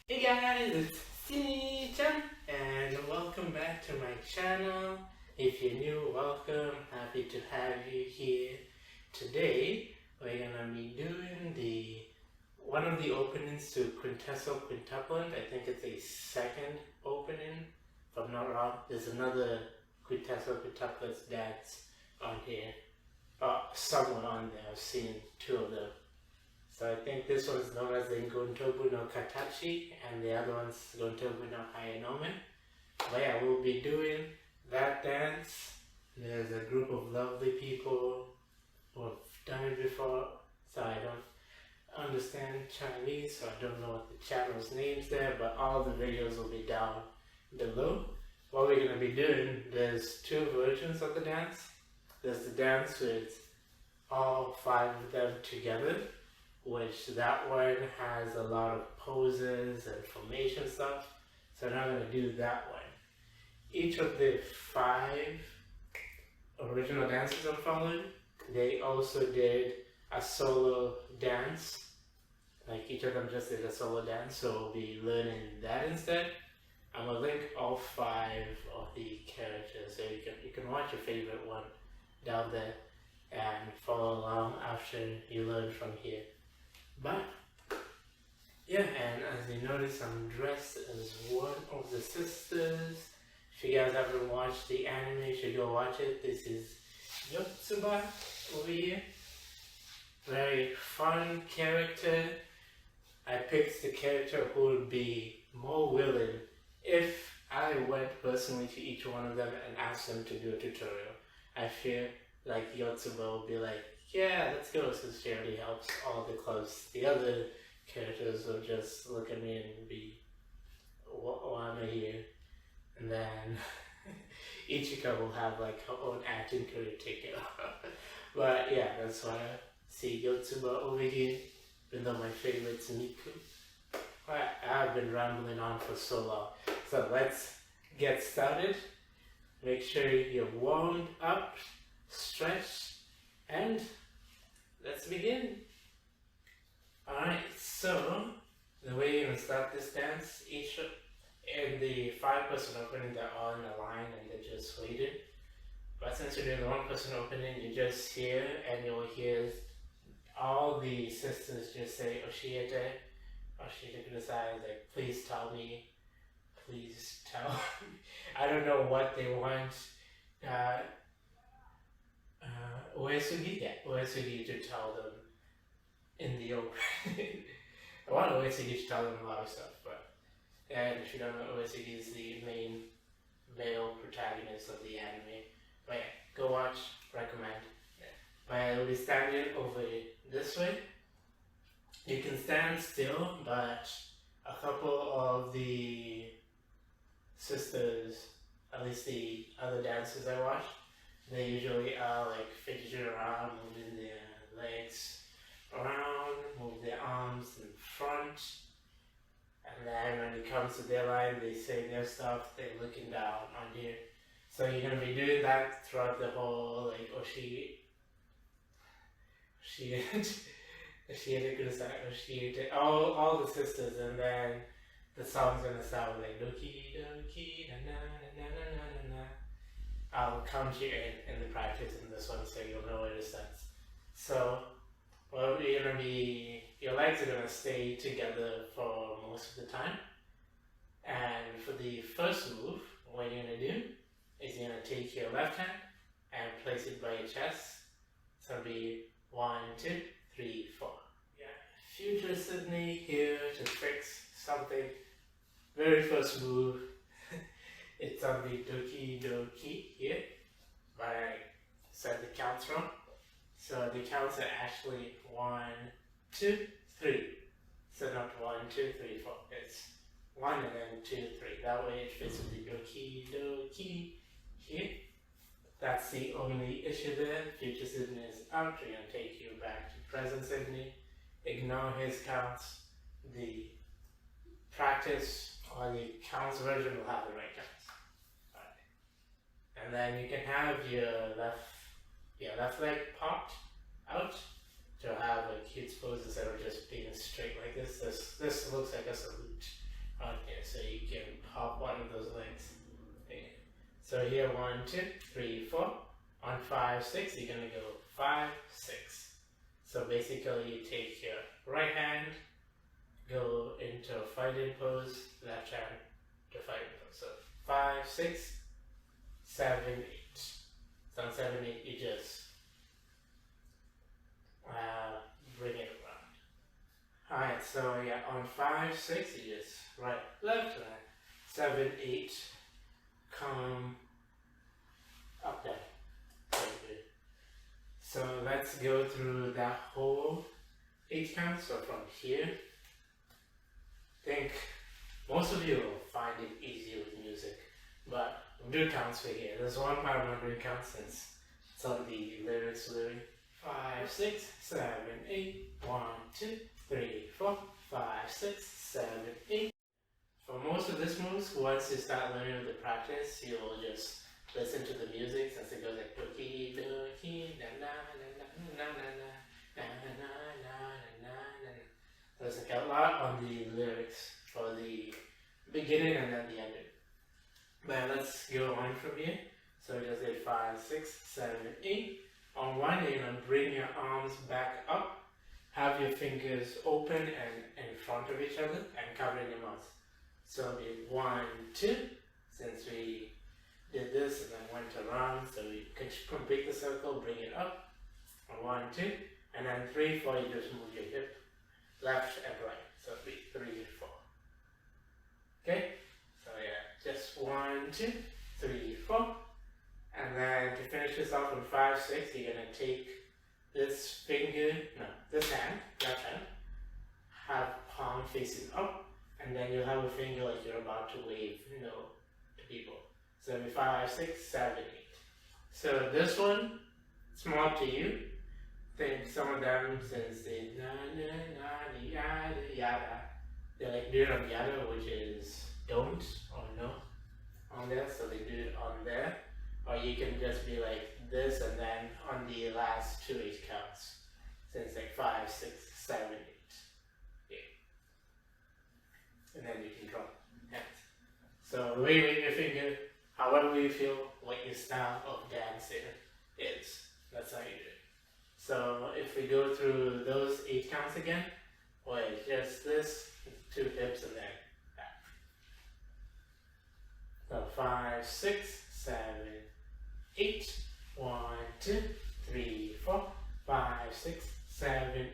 Hey guys, it's Chan and welcome back to my channel. If you're new, welcome. Happy to have you here. Today we're gonna be doing one of the openings to Quintessal Quintuplant. I think it's a second opening, if I'm not wrong. There's another Quintessal Quintuplant dance on here. Somewhere on there. I've seen two of them. So I think this one's known as the Gontoubun no Katachi, and the other one's Gontoubun no Hayanome. But yeah, we'll be doing that dance. There's a group of lovely people who have done it before, so I don't understand Chinese, so I don't know what the channel's name's there, but all the videos will be down below. What we're going to be doing, there's two versions of the dance. There's the dance with all five of them together, which that one has a lot of poses and formation stuff, so I'm not going to do that one. Each of the five original dances I'm following, they also did a solo dance. Like each of them just did a solo dance, so we'll be learning that instead. I'm going to link all five of the characters, so you can watch your favorite one down there and follow along after you learn from here. But yeah, and as you notice, I'm dressed as one of the sisters. If you guys haven't watched the anime, you should go watch it. This is Yotsuba over here. Very fun character. I picked the character who would be more willing if I went personally to each one of them and asked them to do a tutorial. I feel like Yotsuba will be like, yeah, let's go, since she already helps all the clubs. The other characters will just look at me and be, why am I here? And then Ichika will have like her own acting career taken off. But yeah, that's why I see Yotsuba over here, even though my favorite's Miku. But I've been rambling on for so long. So let's get started. Make sure you're warmed up, stretched, and let's begin. Alright, so the way you're going to start this dance, each in the 5-person opening, they're all in a line and they're just waiting. But since you're doing the 1-person opening, you just hear, and you'll hear all the sisters just say Oshiete kudasai, like please tell me, please tell me. I don't know what they want. Uesugi to tell them in the opening. I want Uesugi to tell them a lot of stuff, and if you don't know, Uesugi is the main male protagonist of the anime. But yeah, go watch, recommend. But I will be standing over this way. You can stand still, but a couple of the sisters, at least the other dancers I watched, they usually are like fidgeting around, moving their legs around, move their arms in front, and then when it comes to their line, they say their stuff, they're looking down on here. So you're going to be doing that throughout the whole, like, all the sisters, and then the song's going to sound like doki doki na na na na na na na. I'll count you in the practice in this one so you'll know where it starts. So, well, your legs are gonna stay together for most of the time. And for the first move, what you're gonna do is you're gonna take your left hand and place it by your chest. So it'll be 1, 2, 3, 4. Yeah, future Sydney here to fix something. Very first move. It's on the doki doki here, but I said the counts wrong. So the counts are actually 1, 2, 3. So not 1, 2, 3, 4. It's 1 and then 2, 3. That way it fits with the doki doki here. That's the only issue there. Future Sydney is out. We're going to take you back to present Sydney. Ignore his counts. The practice or the counts version will have the right counts. And then you can have your left leg popped out to have a cute pose instead of just being straight like this. This looks like a salute. so you can hop one of those legs. Okay. So here 1, 2, 3, 4. On 5, 6, you're gonna go 5, 6. So basically, you take your right hand, go into a fighting pose, left hand to fighting pose. So 5, 6, 7, 8. So on 7, 8, you just bring it around. Alright, so yeah, on 5, 6, you just right, left, right. 7, 8, come up, down. So let's go through that whole 8 count. So from here, I think most of you will find it easy with music, but we'll do counts for here. There's one part I'm not doing counts since it's on the lyrics. 5, 6, 7, 8. 1, 2, 3, 4, 5, 6, 7, 8. For most of this moves, once you start learning with the practice, you'll just listen to the music since it goes like doki doki na na na na na na na na na na na. There's like a lot on the lyrics for the beginning and then the ending. But let's go on from here. So we just did 5, 6, 7, 8. On one, you're gonna bring your arms back up, have your fingers open and in front of each other, and covering your mouth. So it'll be 1, 2. Since we did this and then went around, so we can complete the circle, bring it up. 1, 2, and then 3, 4, you just move your hip left and right. So it'll be 3, 4. Okay? So yeah, just 1, 2, 3, 4. And then to finish this off on 5, 6, you're gonna take this this hand, left hand, have palm facing up, and then you'll have a finger like you're about to wave to people. So 5, 6, 7, 8. So this one, it's more up to you. I think some of them, since they yada yada, they like do it on yada, which is don't or no on there, so they do it on there. Or you can just be like this and then on the last 2 8 counts. Since like 5, 6, 7, 8. Yeah. And then you can drop hands. So the way you wave your finger, however you feel, what your style of dancing is. That's how you do it. So if we go through those 8 counts again, wait, just this, 2 hips and then back. So 5, 6, 7, 8. 1, 2, 3, 4, 5, 6, 7, 8.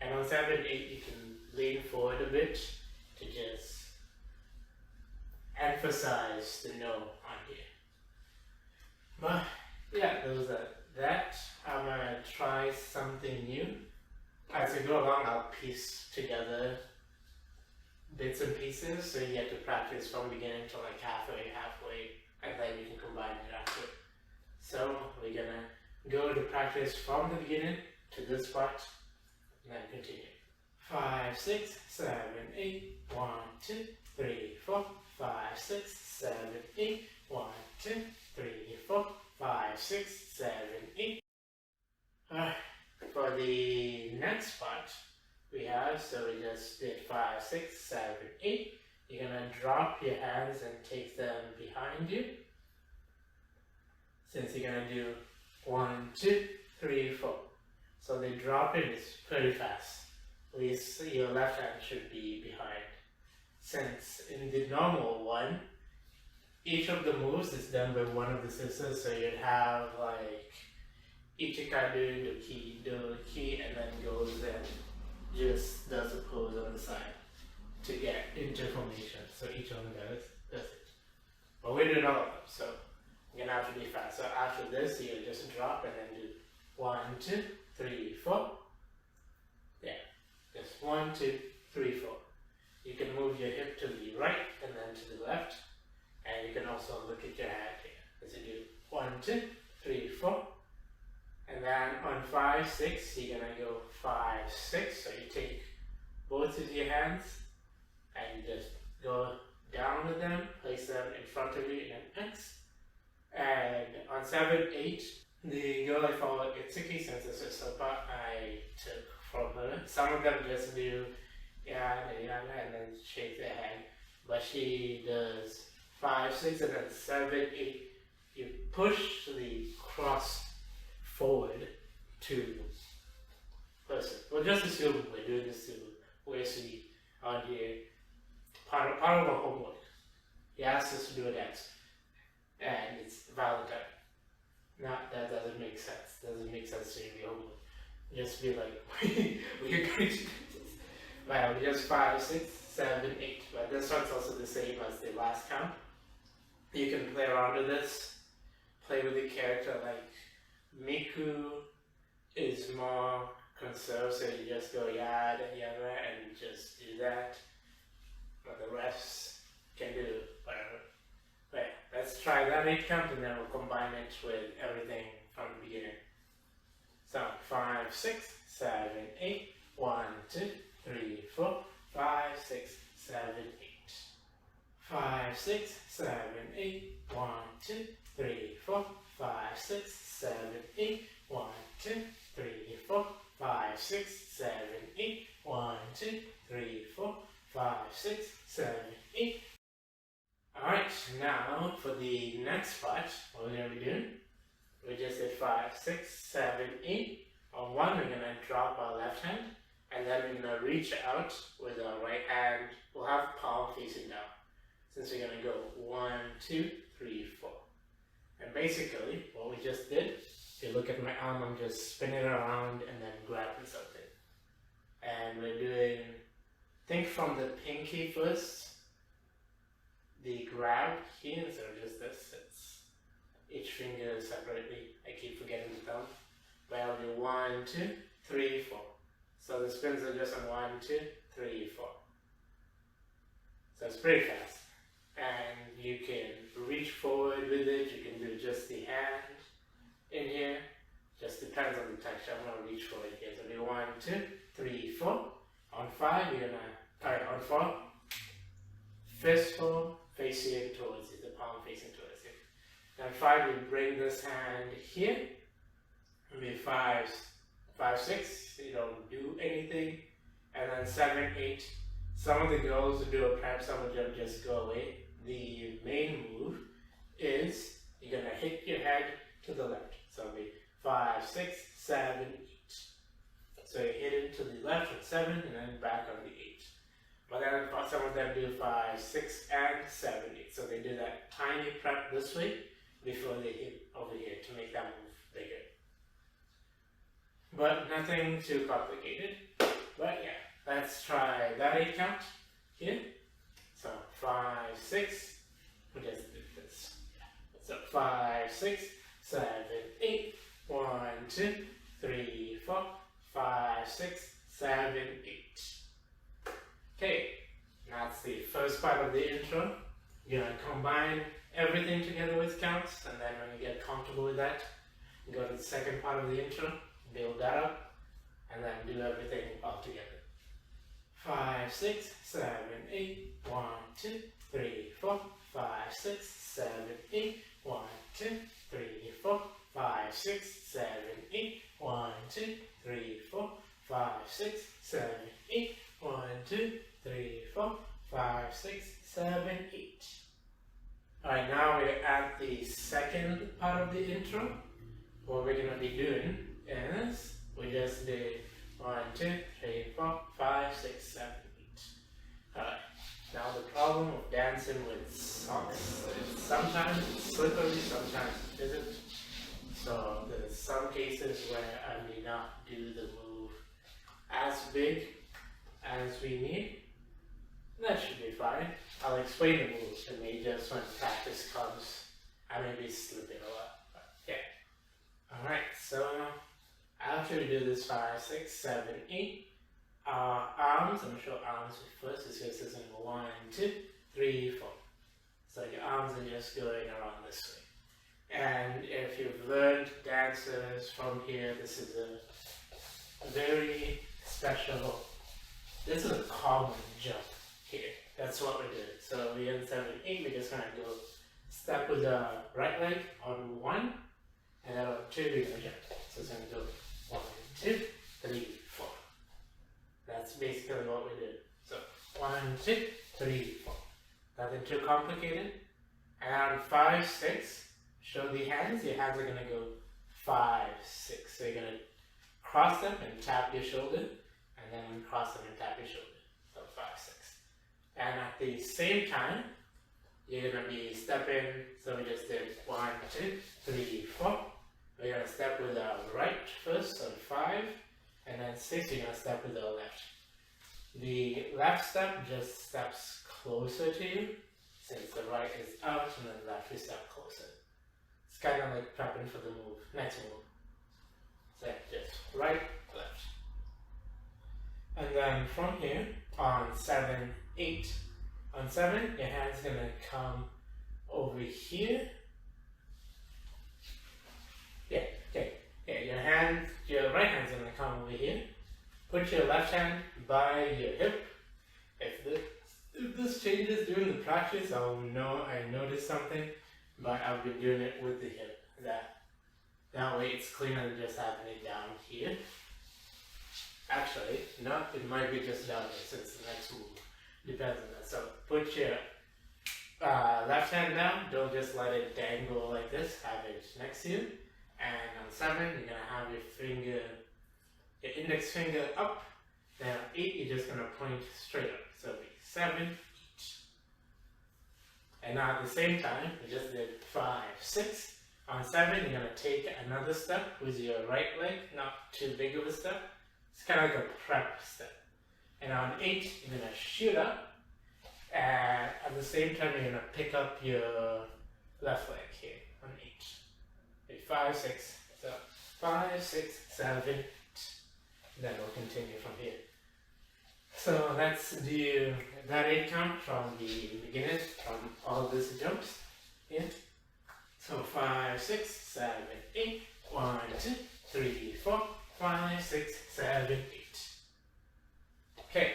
And on 7, 8, you can lean forward a bit to just emphasize the no on here. But yeah, those are that. I'm gonna try something new. As we go along, I'll piece together bits and pieces so you get to practice from beginning to like halfway, and then you can combine it after. So we're gonna go to practice from the beginning to this part, and then continue. 5, 6, 7, 8. 1, 2, 3, 4, 5, 6, 7, 8. 1, 2, 3, 4, 5, 6, 7, 8. For the next part we have, so we just did 5, 6, 7, 8. You're gonna drop your hands and take them behind you. Since you're gonna do 1, 2, 3, 4. So the dropping is pretty fast. At least your left hand should be behind. Since in the normal one, each of the moves is done by one of the sisters, so you'd have like Ichikadu, Doki, and then goes and just does a pose on the side to get into formation. So each one does it. But we're doing all of them, so you're gonna have to be fast. So after this, you just drop and then do 1, 2, 3, 4. Yeah, just 1, 2, 3, 4. You can move your hip to the right and then to the left, and you can also look at your hand here. As you do 1, 2, 3, 4, and then on 5, 6, you're gonna go 5, 6. So you take both of your hands and you just go down with them, place them in front of you in an X. And on 7, 8, the girl I follow, Itsuki, since this is so part I took from her. Some of them just do yada yada and then shake their head. But but she does 5, 6, and then 7, 8. You push the cross forward to person. Well, just assume we're doing this to Wesley on here. Part of our homework. He asked us to do a dance, and it's Valentine. That doesn't make sense. Doesn't make sense to your homework. Just be like, we're going to do this. Well, just 5, 6, 7, 8. But this one's also the same as the last count. You can play around with this. Play with the character. Like Miku is more conserved, so you just go yada yada and just do that. But the rest can do whatever. But yeah, let's try that 8 count and then we'll combine it with everything from the beginning. So 5, 6, 7, 8. 1, 2, 3, 4, 5, 6, 7, 8. 5, 6, 7, 8. 1, 2, 3, 4, 5, 6, 7, 8. 1, 2, 3, 4, 5, 6, 7, 8. 1, 2, 3, 4, 5, 6, 7, 8. Alright, now for the next part, what we're going to be doing, we just did 5, 6, 7, 8. On 1, we're going to drop our left hand, and then we're going to reach out with our right hand. We'll have palm facing down, since we're going to go 1, 2, 3, 4. And basically, what we just did, if you look at my arm, I'm just spinning around and then grabbing something. And we're doing, think from the pinky first, the grab here, instead of just this, it's each finger separately. I keep forgetting the thumb. But I'll do 1, 2, 3, 4. So the spins are just on 1, 2, 3, 4. So it's pretty fast. And you can reach forward with it, you can do just the hand in here. Just depends on the texture. I'm going to reach forward here. So do 1, 2, 3, 4. On 5, you're going to, alright, on 4, fistful facing towards you, the palm facing towards you. Then 5, you bring this hand here. Maybe 5, 6, you don't do anything. And then 7, 8. Some of the girls will do a prep, some of them just go away. The main move is you're going to hit your head to the left. So it'll be 5, 6, 7, 8. So you hit it to the left with 7 and then back on the 8. But then some of them do 5, 6, and 7, 8. So they do that tiny prep this way before they hit over here to make that move bigger. But nothing too complicated. But yeah, let's try that 8 count here. So 5, 6, we just did this. So 5, 6, 7, 8. 1, 2, 3, 4, 5, 6, 7, 8. Okay, that's the first part of the intro. You're gonna combine everything together with counts, and then when you get comfortable with that, you go to the second part of the intro, build that up, and then do everything all together. 5, 6, 7, 8. 1, 2, 3, 4, 5, 6, 7, 8. 1, 2, 3, 4, 5, 6, 7, 8. 1, 2, 3, 4, 5, 6, 7, 8. 1, 2, 3, 4, 5, 6, 7, 8. Alright, now we're at the second part of the intro. What we're going to be doing is we just did 1, 2, 3, 4, 5, 6, 7, 8. Alright, now the problem of dancing with socks is sometimes it's slippery, sometimes it isn't. So there's some cases where I may not do the move as big as we need. That should be fine. I'll explain the moves to me just when practice comes. I may be slipping a lot, but yeah. Alright, so after we do this 5, 6, 7, 8, our arms, I'm going to show arms first. This is in 1, 2, 3, 4. So your arms are just going around this way. And if you've learned dances from here, this is a very special, this is a common jump here. That's what we're doing. So we're in 7, 8, we're just going to go step with the right leg on 1, and then on 2, we're going to jump. So it's going to go 1, 2, 3, 4. That's basically what we did. So 1, 2, 3, 4. Nothing too complicated. And on 5, 6, show the hands. Your hands are going to go 5, 6. So you're going to cross them and tap your shoulder, and then uncross them and tap your shoulder. So 5, 6. And at the same time, you're going to be stepping. So we just did 1, 2, 3, 4. We're going to step with our right first on 5, and then 6, you're going to step with our left. The left step just steps closer to you, since the right is out and then the left is step closer. It's kind of like prepping for the move, next move. So just right, left. And then from here, on 7, 8, on 7, your hand's going to come over here. Yeah, okay. Yeah, your right hand's going to come over here. Put your left hand by your hip. If this changes during the practice, I'll know I noticed something, but I've been doing it with the hip. That way it's cleaner than just having it down here. Actually, no, it might be just down here since the next move depends on that. So put your left hand down, don't just let it dangle like this, have it next to you. And on 7, you're going to have your index finger up. Then on 8, you're just going to point straight up. So it'll be 7, 8. And now at the same time, we just did 5, 6. On 7, you're going to take another step with your right leg, not too big of a step. It's kind of like a prep step. And on 8, you're going to shoot up. And at the same time, you're going to pick up your left leg here on 8. 5, 6, so 5, 6, 7, 8. Then we'll continue from here. So let's do that 8 count from the beginning, from all these jumps. Yeah. So 5, 6, 7, 8. 1, 2, 3, 4, 5, 6, 7, 8. Okay.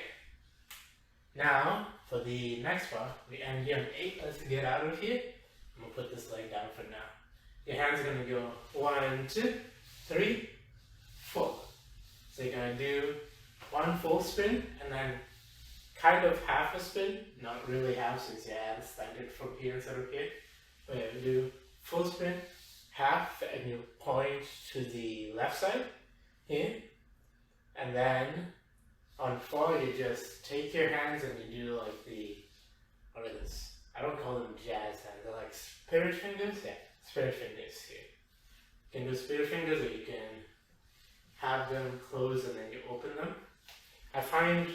Now for the next part, we end here on 8. Let's get out of here. I'm gonna put this leg down for now. Your hands are going to go 1, 2, 3, 4. So you're going to do 1 full spin and then kind of half a spin, not really half since your hands started from here instead of here. But you do full spin, half, and you point to the left side here. And then on 4, you just take your hands and you do like what are this? I don't call them jazz hands, they're like spirit fingers. Yeah. Spirit fingers here. You can do spirit fingers or you can have them close and then you open them. I find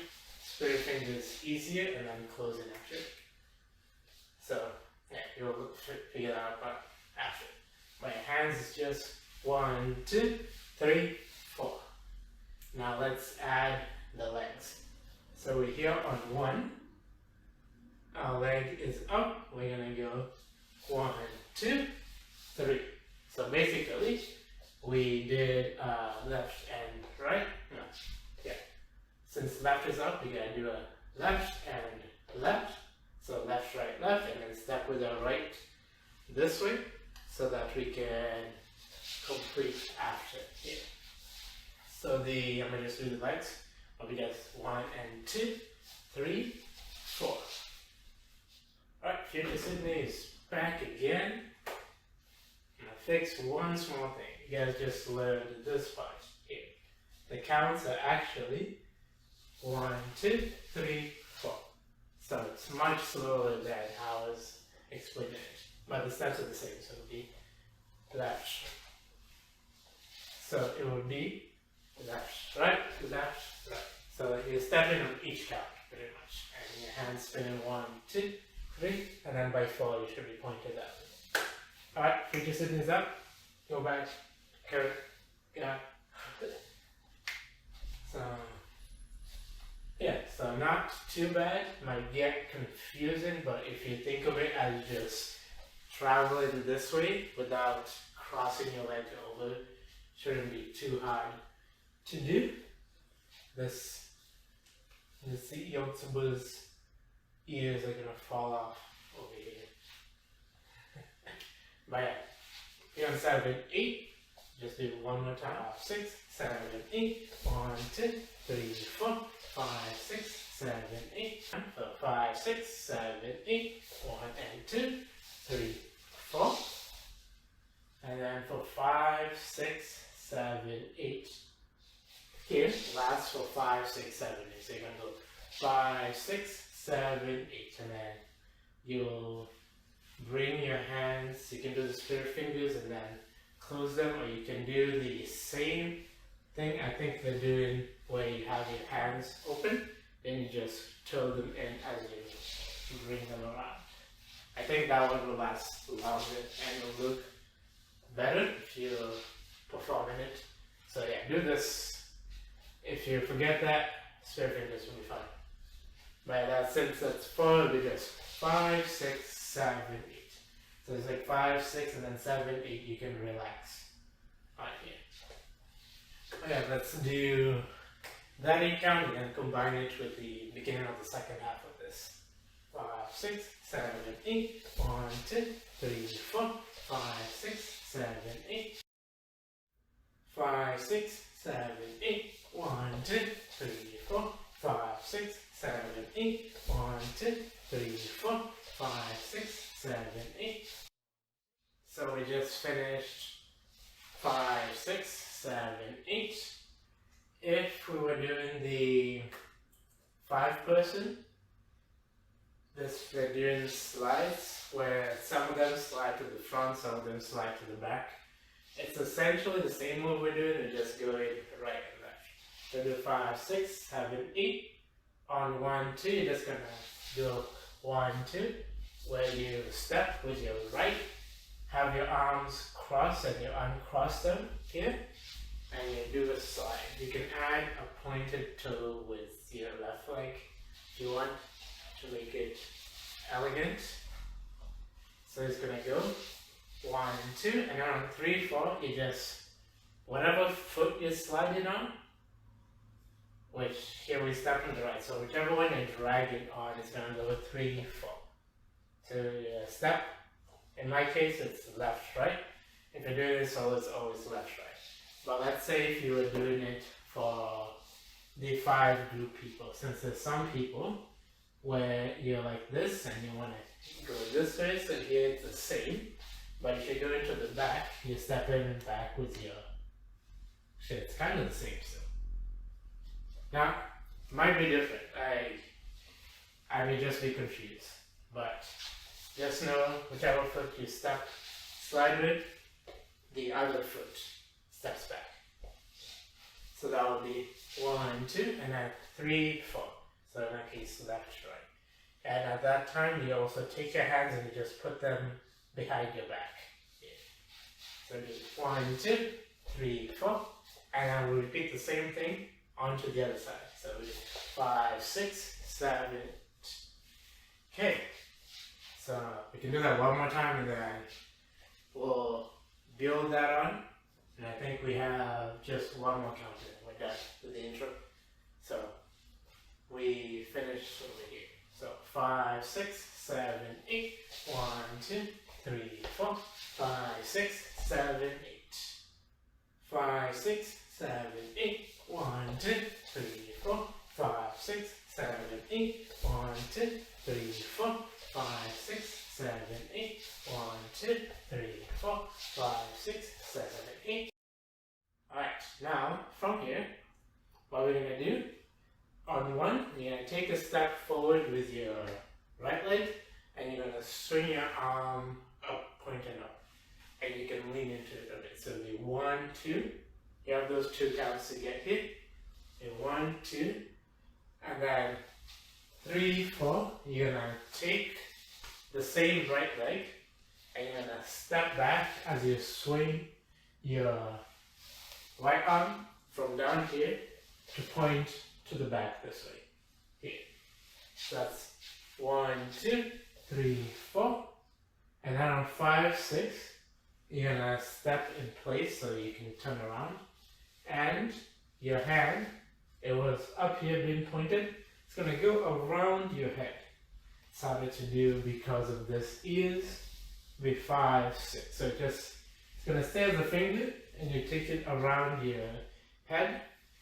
spirit fingers easier and then closing after. So yeah, you'll figure that out after. My hands is just 1, 2, 3, 4. Now let's add the legs. So we're here on 1. Our leg is up. We're gonna go 1, 2, 3. So basically, we did left and right. No, yeah. Since left is up, we gotta do a left and left. So left, right, left, and then step with our right this way, so that we can complete after here. So I'm gonna just do the legs. We got 1 and 2, 3, 4. All right, Future Sydney is back again. Fix one small thing. You guys just learned this part here. The counts are actually 1, 2, 3, 4. So it's much slower than how I was explaining it. But the steps are the same, so it would be left. So it would be left, right, left, right. So you're stepping on each count, pretty much. And your hands spinning 1, 2, 3, and then by 4 you should be pointed up. Alright, Future Sydney's up. Go back. Curve. Yeah. So so not too bad. Might get confusing, but if you think of it as just traveling this way without crossing your legs over, shouldn't be too hard to do. This, you see Yotsuba's ears are gonna fall off over here. But yeah, here on 7, 8, just do it one more time. 6, 7, 8, 1, 2, 3, 4, 5, 6, 7, 8. For 5, 6, 7, 8. 1 and 2, 3, 4. And then for 5, 6, 7, 8. Here, last for 5, 6, 7, 8. So you're going to go 5, 6, 7, 8. And then you'll bring your hands, you can do the spirit fingers and then close them, or you can do the same thing I think they're doing where you have your hands open, then you just twirl them in as you bring them around. I think that one will last longer and will look better if you're performing it. So yeah, do this. If you forget that, spirit fingers will be fine. But since that's 4, it'll be just 5, 6, 7, 8. So it's like 5, 6, and then 7, 8. You can relax on here. Okay, let's do that 8 count and combine it with the beginning of the second half of this. 5, 6, 7, 8. 1, 2, 3, 4. 5, 6, 7, 8. 5, 6, 7, 8. 1, 2, 3, 4. 5, 6, 7, 8. 1, 2, 3, 4. 5, 6, 7, 8. So we just finished 5, 6, 7, 8. If we were doing the 5-person, we're doing slides where some of them slide to the front, some of them slide to the back. It's essentially the same move we're doing, we're just going right and left. So do 5, 6, 7, 8. On 1, 2, you're just gonna go 1, 2, where you step with your right, have your arms crossed and you uncross them here, and you do a slide. You can add a pointed toe with your left leg if you want to make it elegant. So it's gonna go 1, 2, and on 3, 4, you just, whatever foot you're sliding on, which here we start from the right, so whichever one you're dragging on is gonna go 3, 4. So step, in my case it's left, right. If you're doing this, so it's always left, right. But let's say if you were doing it for the 5 group people, since there's some people where you're like this and you want to go this way, so here it's the same. But if you go into the back, you step in back with your shit. It's kind of the same still. Now, might be different. I may just be confused, but just know whichever foot you slide with, the other foot steps back. So that will be 1, 2, and then 3, 4. So in that case, left, right. And at that time, you also take your hands and you just put them behind your back. So do 1, 2, 3, 4, and then we'll repeat the same thing onto the other side. So we do 5, 6, 7, 8. Okay. So we can do that one more time and then we'll build that on. And I think we have just one more count and we're done with the intro. So we finished over here. So 5, 6, 7, 8. 1, 2, 3, 4. 5, 6, 7, 8. 5, 6, 7, 8. 1, 2, 3, 4. 5, 6, 7, 8. 1, 2, 3, 4. 5, 6, 7, 8. 1, 2, 3, 4. 5, 6, 7, 8. Alright, now from here, what we're going to do, on 1, you're going to take a step forward with your right leg, and you're going to swing your arm up, pointing up, and you can lean into it a bit. So the 1, 2, you have those 2 counts to get hit. 1, 2, and then 3, 4, you're going to take the same right leg, and you're going to step back as you swing your right arm from down here to point to the back this way. Here. So that's 1, 2, 3, 4. And then on 5, 6, you're gonna step in place so you can turn around. And your hand, it was up here being pointed, it's gonna go around your head. It's harder to do because of this ears. Be 5, 6. So it's gonna stay as a finger, and you take it around your head,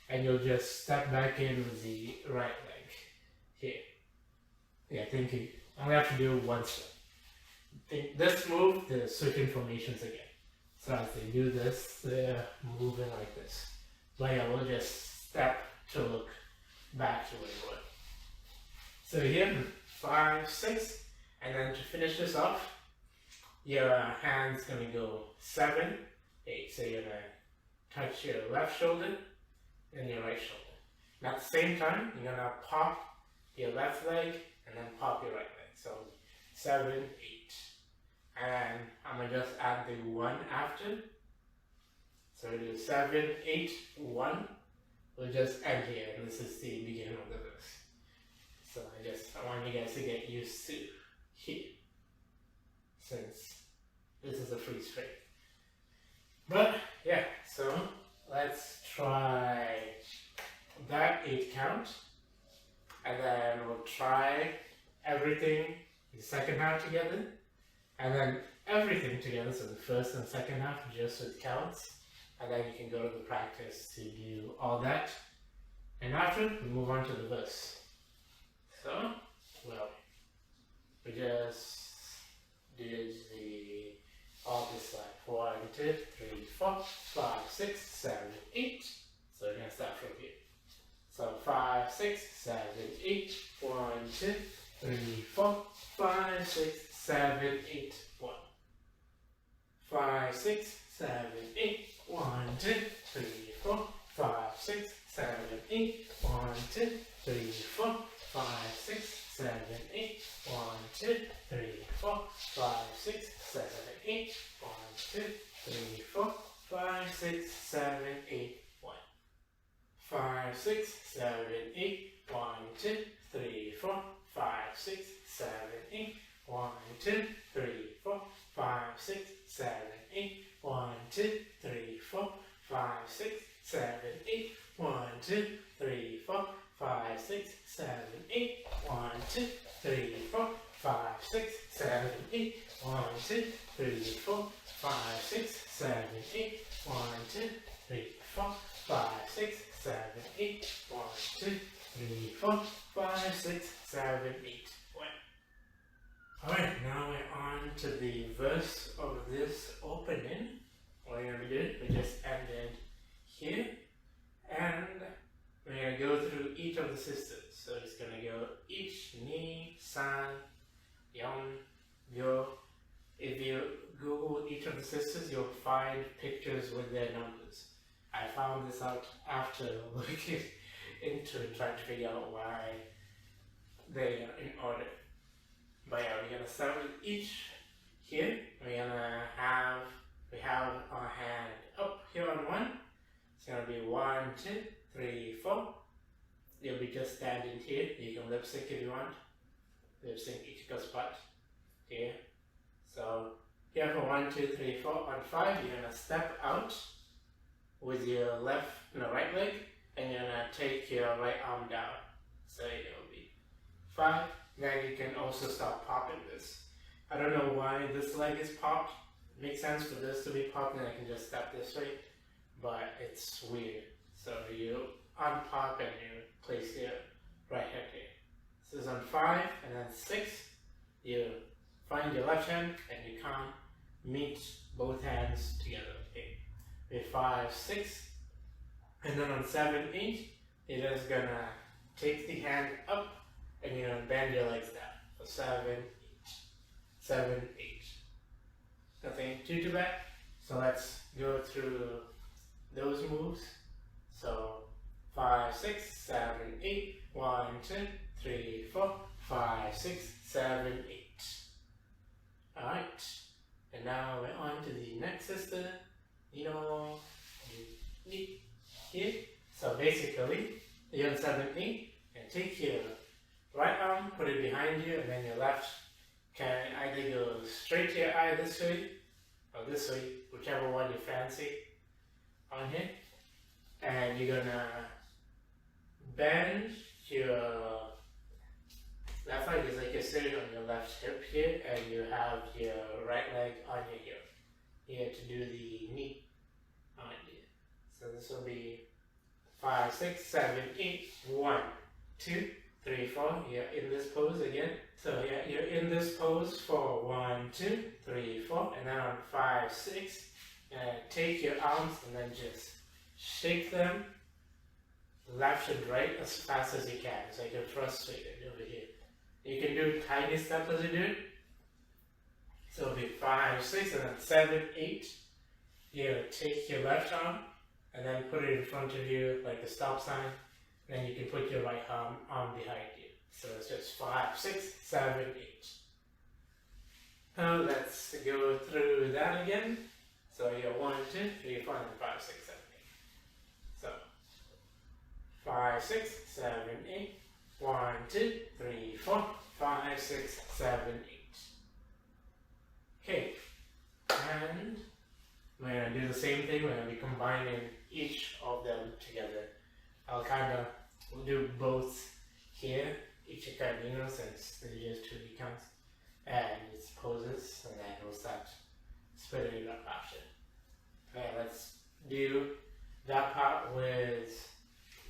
and you'll just step back in with the right leg here. Yeah, I think you only have to do one step. This move, they switch informations again. So as they do this, they're moving like this. But yeah, we'll just step to look back to where we were. So here, 5, 6, and then to finish this off, your hand's gonna go 7, 8. So you're gonna touch your left shoulder and your right shoulder. And at the same time, you're gonna pop your left leg and then pop your right leg. So 7, 8. And I'm gonna just add the 1 after. So we do 7, 8, 1. We'll just end here, and this is the beginning of the verse. So I want you guys to get used to here, since this is a freeze frame. But yeah, so let's try that 8 count, and then we'll try everything the second half together, and then everything together, so the first and second half just with counts, and then you can go to the practice to do all that, and after we move on to the verse. So, well, we just did all this like 1, 2, 3, 4, 5, 6, 7, 8. So we're gonna start from here. So 5, 6, 7, 8. 1, 2, 3, 4, 5, 6, 7, 8. 1. 5, 6, 7, 8. 1, 2, 3, 4, 5, 6, 7, 8. 1, 2, 3, 4, 5, 6, 7, 8. 1, 2, 3, 4, 5, 6, 7, 8. 1, 2, 3, 4, 5, 6, 7, 8. 1. 5, 6, 7, 8. 1, 2, 3, 4, 5, 6, 7, 8. 1, 2, 3, 4, 5, 6, 7, 8. 1, 2, 3, 4, 5, 6, 7, 8. 1, 2, 3, 4, 5, 6, 7, 8. 1, 2, 3, 4, 5, 6, 7, 8. 1, 2, 3, 4, 5, 6, 7, 8. 1, 2, 3, 4, 5, 6, 7, 8. 1, 2, 3, 4, 5, 6, 7, 8. 1. Alright, now we're on to the verse of this opening. What we're going to be doing, we just ended here, and we're going to go through each of the sisters. So it's going to go ich, ni, san, yon, yo. If you Google each of the sisters, you'll find pictures with their numbers. I found this out after looking into it, trying to figure out why they are in order. But yeah, we're gonna start with each here. We have our hand up here on 1. It's gonna be 1, 2, 3, 4. You'll be just standing here. You can lip sync if you want. Lip sync Ichiko's part here. So here for 1, 2, 3, 4. On 5, you're gonna step out with your right leg, and you're gonna take your right arm down. So it'll be 5. Then you can also start popping this. I don't know why this leg is popped. It makes sense for this to be popped, and I can just step this way, but it's weird. So you unpop and you place your right hand here. This is on 5, and then 6, you find your left hand and you can't meet both hands together. Okay. With 5, 6, and then on 7, 8, you're just gonna take the hand up and you're gonna bend your legs down. So 7, 8. 7, 8. Nothing too bad. So let's go through those moves. So 5, 6, 7, 8. 1, 2, 3, 4, 5, 6, 7, 8. Alright. And now we're on to the next sister. Here. So basically, you're on 7, 8, and take your right arm, put it behind you, and then your left can either go straight to your eye this way, or this way, whichever one you fancy on here. And you're gonna bend your left leg is like you're sitting on your left hip here, and you have your right leg on your hip here to do the knee on here. So this will be 5, 6, 7, 8. 1, 2, 3, 4. You're in this pose again. So yeah, you're in this pose for 1, 2, 3, 4, and then on 5, 6, take your arms and then just shake them left and right as fast as you can. So you're frustrated over here. You can do tiny steps as you do it. So it'll be 5, 6, and then 7, 8. You take your left arm and then put it in front of you like a stop sign. And then you can put your right arm behind you. So it's just 5, 6, 7, 8. Now let's go through that again. So you're 1, 2, 3, 4, and 5, 6, 7, 8. So 5, 6, 7, 8. 1, 2, 3, 4, 5, 6, 7, 8. Okay, and we're going to do the same thing. We're going to be combining each of them together. We'll do both here, each Ichikadino, since there's just 2 becomes, and its poses, and then we'll start splitting it up after. Okay, let's do that part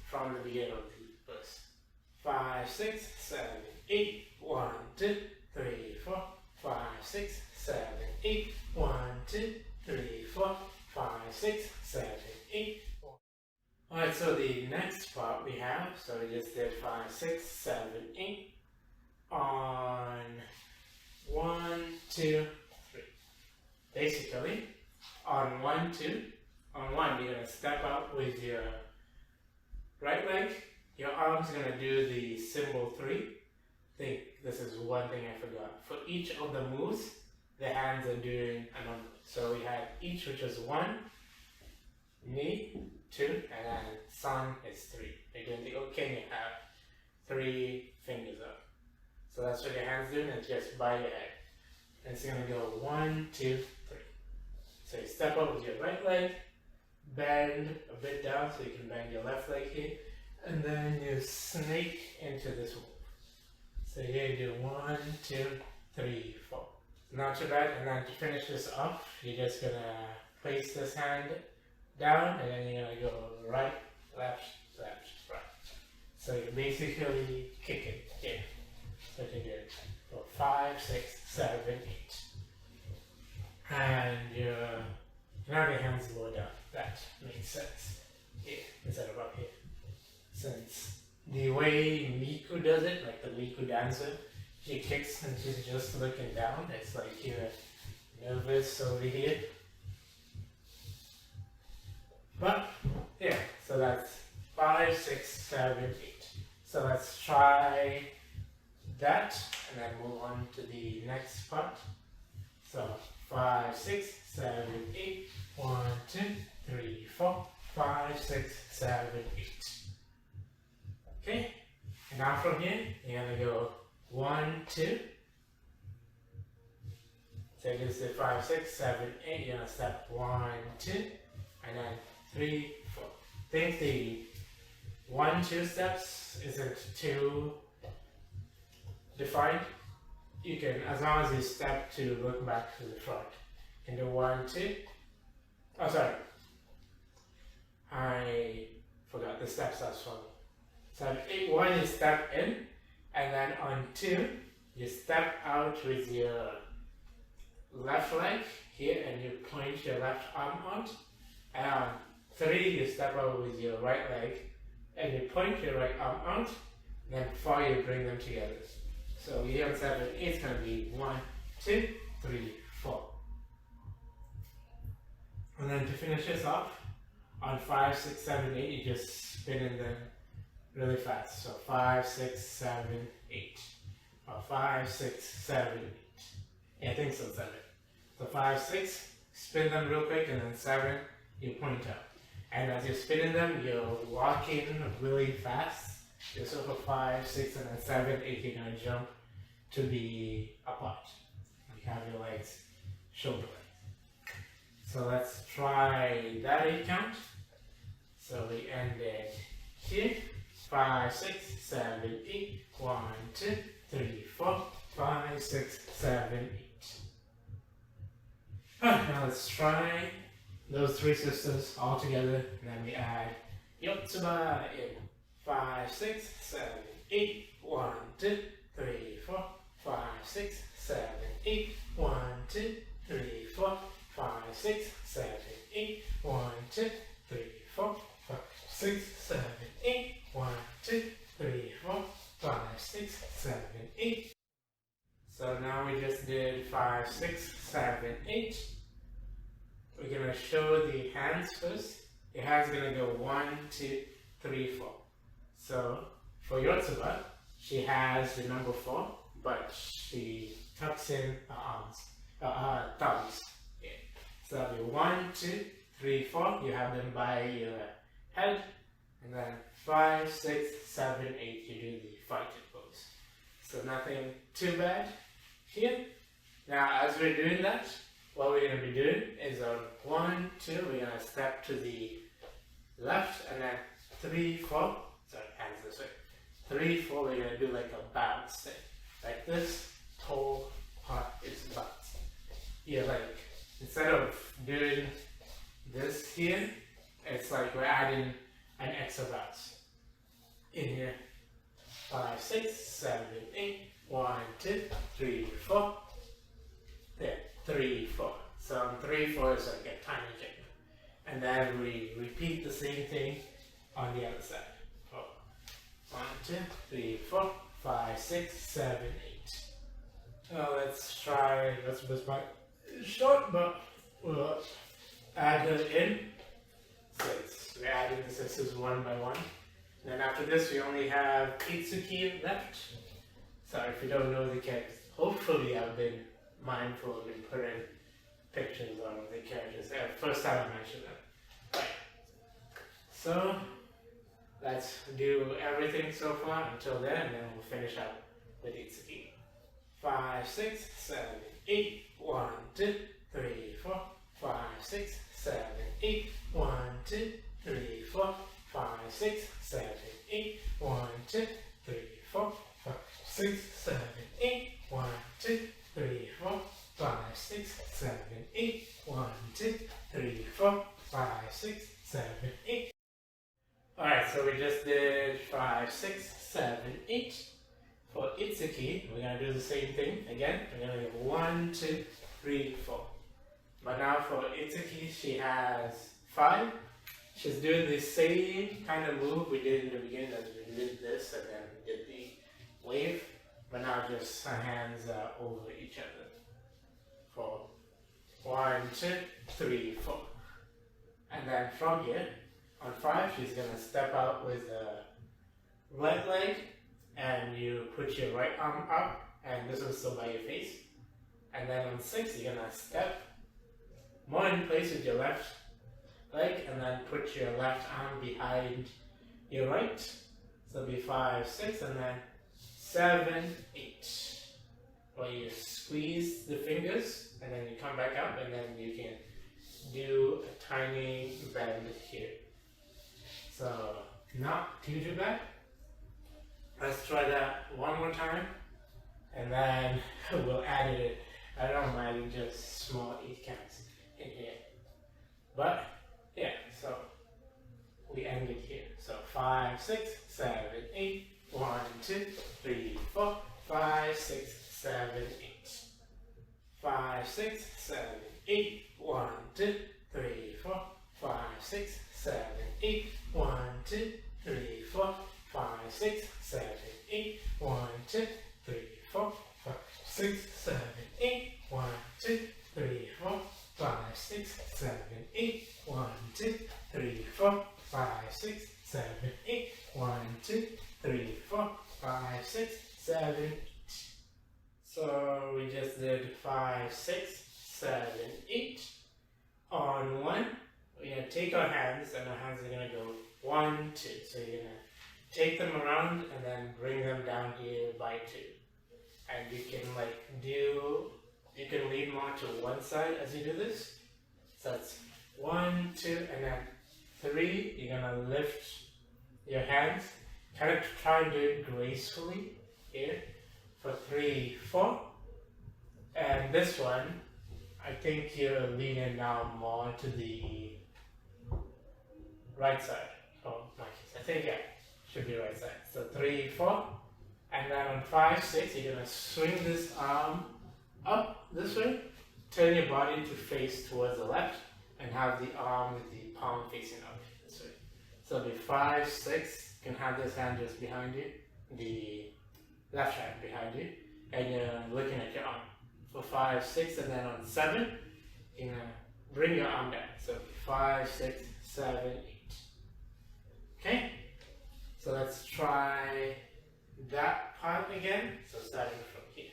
from the beginning of the verse. 5, 6, 7, 8. 1, 2, 3, 4, 5, 6, 7, 8. 1, 2, 3, 4, 5, 6, 7, 8. Alright, so the next part we have, so we just did 5, 6, 7, 8 on 1, 2, 3. Basically, on 1, 2, on 1, you're going to step out with your right leg. Your arm's going to do the symbol 3. I think this is one thing I forgot. For each of the moves, the hands are doing a number. So we had each, which is 1, knee, 2, and then sun is 3. You're doing the okay, you have 3 fingers up. So that's what your hands do, and it's just by your head. And it's going to go 1, 2, 3. So you step up with your right leg, bend a bit down so you can bend your left leg here, and then you snake into this move. So here you do 1, 2, 3, 4. Not too bad. And then to finish this off, you're just going to place this hand down, and then you're going to go right, left, left, right. So you're basically kicking here. So you do 5, 6, 7, 8. And you have your hands lower down. That makes sense. Here, instead of up here. Since the way Miku does it, like the Miku dancer, she kicks and she's just looking down. It's like you're nervous over here. But, yeah, so that's 5, 6, 7, 8. So let's try that and then move on to the next part. So 5, 6, 7, 8. 1, 2, 3, 4, 5, 6, 7, 8. Okay, and now from here, you're going to go 1, 2. So you just did 5, 6, 7, 8. You're going to step 1, 2, and then 3, 4. I think the 1, 2 steps isn't too defined. You can, as long as you step to look back to the front, you can do 1, 2. Oh, sorry. I forgot the steps as well. So 1 you step in, and then on 2 you step out with your left leg here, and you point your left arm out. And on 3 you step out with your right leg, and you point your right arm out. And then 4 you bring them together. So here on 7, 8 it's going to be 1, 2, 3, 4. And then to finish this off, on 5, 6, 7, 8, you just spin in them really fast. So 5, 6, 7, 8. Or 5, 6, 7, 8. Yeah, I think so, 7. So 5, 6, spin them real quick, and then 7, you point up. And as you're spinning them, you're walking really fast. Just over 5, 6, and then 7, 8, you're going to jump to be apart. You have your legs shoulder length. So let's try that 8 count. So we ended here. 5, 6, 7, 8. 1, 2, 3, 4, 5, 6, 7, 8. Now let's try those 3 sisters all together. And then we add Yotsuba in 5, 6, 7, 8. 1, 2, 3, 4, 5, 6, 7, 8. 1, 2, 3, 4, 5, 6, 7, 8. 1, 2, 3, 4, 5, 6, 7, 8. 1, 2, 3, 4, 5, 6, 7, 8. So now we just did 5, 6, 7, 8. We're gonna show the hands first. Your hands gonna go 1, 2, 3, 4. So for Yotsuba, she has the number 4, but she tucks in her arms, her thumbs. Yeah. So that'll be 1, 2, 3, 4. You have them by your head, and then 5, 6, 7, 8. You do the fighting pose. So nothing too bad here. Now, as we're doing that, what we're going to be doing is on 1, 2, we're going to step to the left, and then 3, 4. Sorry, hands this way. 3, 4, we're going to do like a bounce thing. Like this whole part is bounce. You're like, instead of doing this here, it's like we're adding an extra bounce. In here. 5, 6, 7, 8. 1, 2, 3, 4. There, 3, 4. So on 3, 4 is like a tiny jump. And then we repeat the same thing on the other side. 1, 2, 3, 4, 5, 6, 7, 8. Now let's try, let's part short, but we'll add it in. 6. We're adding the 6s one by one. Then after this, we only have Itsuki left. So if you don't know the characters, hopefully I've been mindful in putting pictures on the characters. First time I mentioned them. Right. So let's do everything so far until then, and then we'll finish up with Itsuki. 5, 6, 7, 8. 1, 2, 3, 4, 5, 6, 7, 8. 1, 2, 3, 4, 5, 6, 7, 8. 1, 2, 3, 4, 5, 6, 7, 8. 1, 2, 3, 4, 5, 6, 7, 8. 1, 2, 3, 4, 5, 6, 7, 8. Alright, so we just did 5, 6, 7, 8. For Itsuki, we're going to do the same thing again. We're going to go 1, 2, 3, 4. But now for Itsuki, she has 5. She's doing the same kind of move we did in the beginning, as we did this and then did the wave. But now just her hands are over each other. For 1, 2, 3, 4. And then from here, on 5, she's going to step out with the right leg, and you put your right arm up, and this one's still by your face. And then on 6, you're going to step more in place with your left leg, and then put your left arm behind your right. So it'll be 5, 6, and then 7, 8. Where you squeeze the fingers, and then you come back up, and then you can do a tiny bend here. So not too bad. Let's try that one more time, and then we'll add it. I don't mind just small 8 counts in here. But yeah, so we end it here. So 5, 6, 7, 8. 1, 2, 3, 4, 5, 6, 7, 8. 5, 6, 7, 8. 1, 2, 3, 4, 5, 6, 7, 8. 1, 2, 3, 4, 5, 6, 7, 8. 1, 2, 3, 4, 5, 6, 7, 8. 1, 2, 3, 4, 5, 6, 7, 8. 1, 2, 3, 4, 5, 6, 7, 8. 1, 2, 3, 4, 5, 6, 7, 8. So we just did 5, 6, 7, 8 on 1. We're going to take our hands, and our hands are going to go 1, 2. So you're going to take them around and then bring them down here by 2. And you can you can lean more to one side as you do this. So it's 1, 2, and then 3. You're going to lift your hands. Kind of try and do it gracefully here for 3, 4. And this one, I think you're leaning now more to the right side. Oh, my case. I think, yeah, should be right side. So 3, 4. And then on 5, 6, you're gonna swing this arm up this way, turn your body to face towards the left, and have the arm with the palm facing up this way. So it'll be 5, 6, you can have this hand just behind you, the left hand behind you, and you're looking at your arm. For 5, 6, and then on 7, you're gonna bring your arm down. So 5, 6, 7, 8. Okay? So let's try that part again. So starting from here.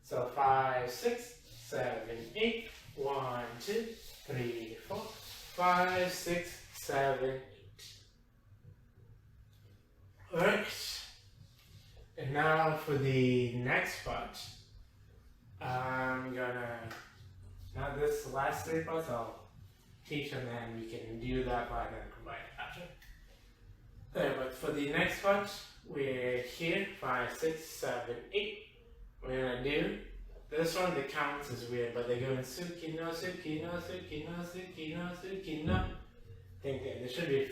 So 5, 6, 7, 8. 1, 2, 3, 4. 5, 6, 7, 8. Works. And now for the next part, I'm gonna, now this last 3 parts I'll teach, and then we can do that part and then combine it after. Okay, but for the next part, we're here, 5, 6, 7, 8. We're gonna do this one. The counts is weird, but they're going suki no, suki no, suki no, suki no, suki no. I think there should be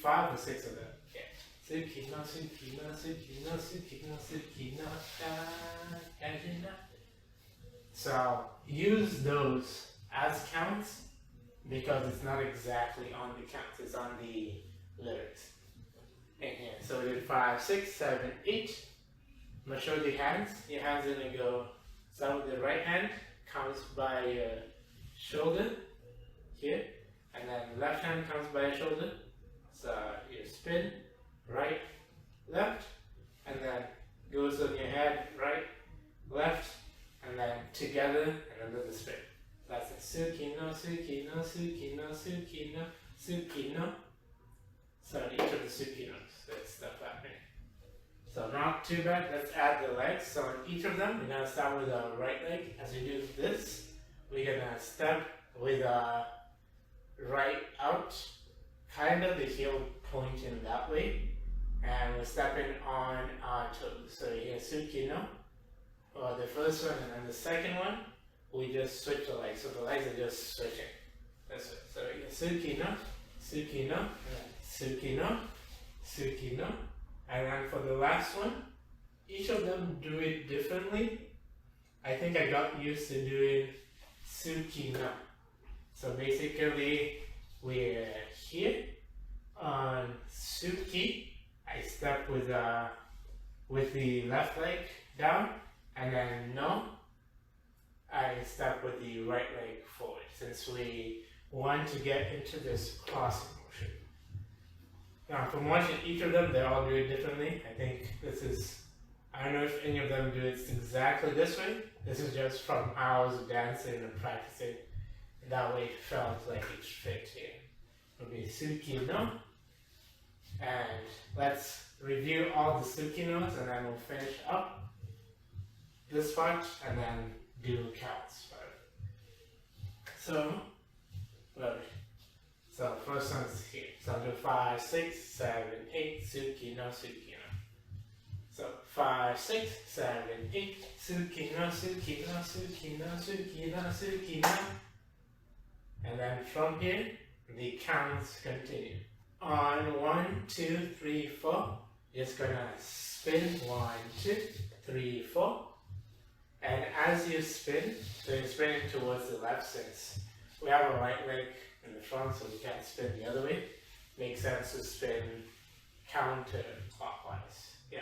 5 or 6 of them. Yeah. Suki no, suki no, suki no, suki no, suki no, da, da. So use those as counts because it's not exactly on the counts, it's on the lyrics. And here, so we did 5, 6, 7, 8. I'm gonna show you the hands. Your hands are gonna go, start with the right hand, counts by your shoulder here, and then left hand counts by your shoulder. So you spin, right, left, and then goes on your head, right, left, and then together, and then the spin. That's it. Suki no, suki no, suki no, suki no, suki no. So each of the suki nos, that's stuff happening. So not too bad. Let's add the legs. So on each of them, we're gonna start with our right leg. As we do this, we're gonna step with our right out, kind of the heel pointing that way, and we're stepping on our toes. So you hear suki no, or the first one, and then the second one, we just switch the legs. So the legs are just switching. That's it. So you hear suki no, suki no, and then suki no, suki no. And then for the last one, each of them do it differently. I think I got used to doing suki no. So basically, we're here on suki. I step with the left leg down, and then no, I step with the right leg forward. Since we want to get into this crossing motion. Now, from watching each of them, they all do it differently. I think this is, I don't know if any of them do it exactly this way. This is just from hours of dancing and practicing. That way it felt like it fit here. It would be suki no. And let's review all the suki nos, and then we'll finish up this part and then do counts. So, so first one's here. So I'll do 5, 6, 7, 8, suki no, suki no. So 5, 6, 7, 8, suki no, suki no, suki no, suki no, suki no. And then from here, the counts continue. On 1, 2, 3, 4, just gonna spin 1, 2, 3, 4. And as you spin, so you're spinning towards the left, since we have a right leg in the front, so we can't spin the other way. Makes sense to spin counterclockwise. Yeah.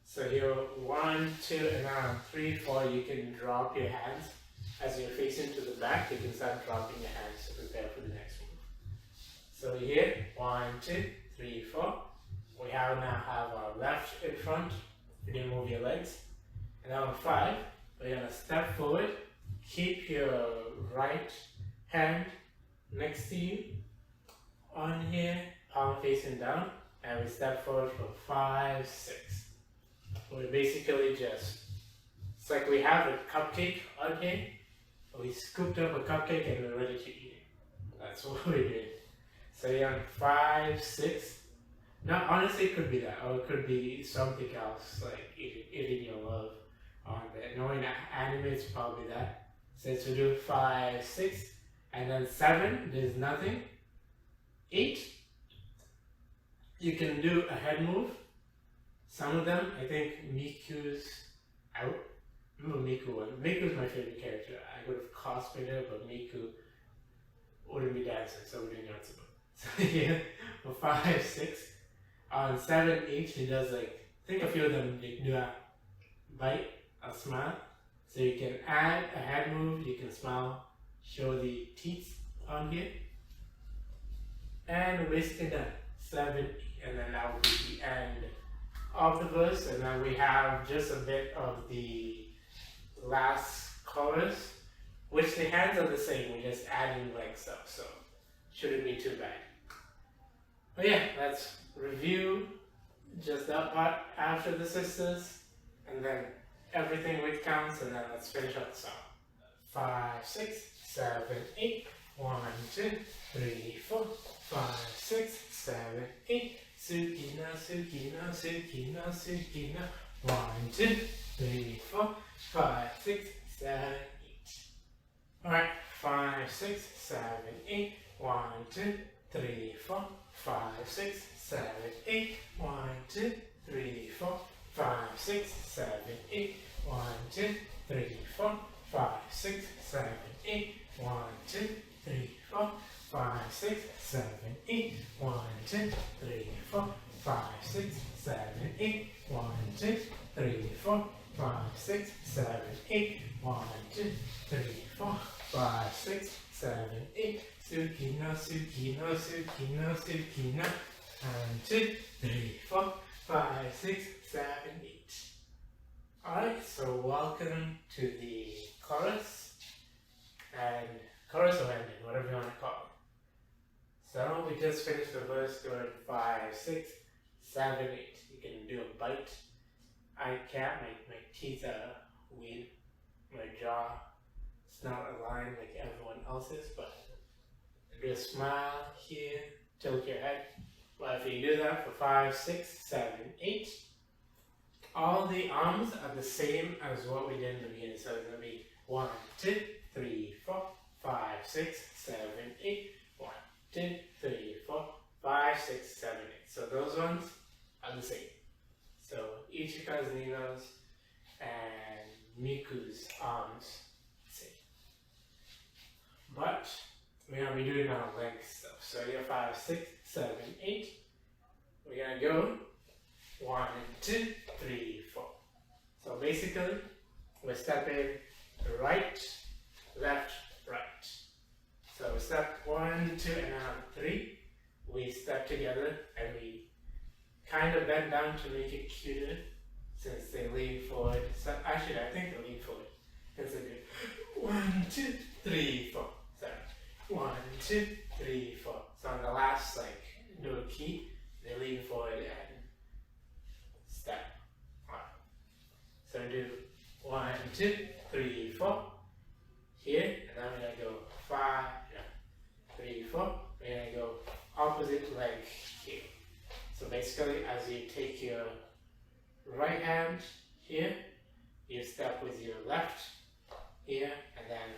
So here, 1, 2, and now 3, 4, you can drop your hands. As you're facing to the back, you can start dropping your hands to prepare for the next move. So here, 1, 2, 3, 4. We now have our left in front. You didn't move your legs. And now on 5, we're going to step forward, keep your right hand next to you on here, palm facing down, and we step forward for 5, 6. We basically just, it's like we have a cupcake on here, we scooped up a cupcake and we're ready to eat it. That's what we did. So you're on 5, 6. Now honestly it could be that, or it could be something else, like eating your love on there. Knowing that anime, it's probably that. Since we do 5, 6, and then 7, there's nothing. 8, you can do a head move. Some of them, I think Miku's out. Remember Miku one? Miku's my favorite character. I would have cosplayed her, but Miku wouldn't be dancing, so we're doing Yotsuba. So yeah, for 5, 6. On 7, 8, he does like, I think a few of them do a bite, a smile. So you can add a head move, you can smile, show the teeth on here. And we're basically done. 7, 8, and then that will be the end of the verse. And then we have just a bit of the last chorus, which the hands are the same, we're just adding legs up, so shouldn't be too bad. But yeah, let's review just that part after the sisters, and then everything with counts, and then let's finish up the song. 5, 6, 7, 8. 1, 2, 3, 4, 5, 6, 7, 8. Sukina, Sukina, Sukina, Sukina. 1, 2, 3, 4, 5, 6, 7, 8. Alright, 5, 6, 7, 8. 1, 2, 3, 4, 5, 6, 7, 8. 1, 2, 3, 4, 5, 6, 7, 8. 1, 2, 3, 4, 5, 6, 7, 8. 1, 2, 3, 4, 5, 6, 7, 8. 1, 2, 3, 4, 5, 6, 7, 8. 1, 2, 3, 4, 5, 6, 7, 8. 1, 2, 3, 4, 5, 6, 7, 8. Sukina, Sukina, Sukina, Sukina. 1, 2, 3, 4, 5, 6, 7, 8. Alright, so welcome to the chorus, and chorus or ending, whatever you want to call it. So we just finished the verse doing 5, 6, 7, 8. You can do a bite. I can't, my teeth are weird. My jaw is not aligned like everyone else's, but do a smile here, tilt your head. But if you do that for 5, 6, 7, 8, all the arms are the same as what we did in the beginning. So it's going to be 1, 2, 3, 4, 5, 6, 7, 8. 1, 2, 3, 4, 5, 6, 7, 8. So those ones are the same. So Ichika's, Nino's, and Miku's arms same. But we're going to be doing our leg stuff. So you're 5, 6, 7, 8. We're going to go 1, 2, 3, 4. So basically, we're stepping right, left, right. So we step 1, 2, and on 3. We step together and we kind of bend down to make it cuter since they lean forward. So actually, I think they lean forward. It's a good 1, 2, 3, 4. Sorry. 1, 2, 3, 4. So on the last, like, do a key, they lean forward and step on. So do 1, 2, 3, 4 here, and then we're gonna go 5, 3, 4. We're gonna go opposite leg here. So basically, as you take your right hand here, you step with your left here, and then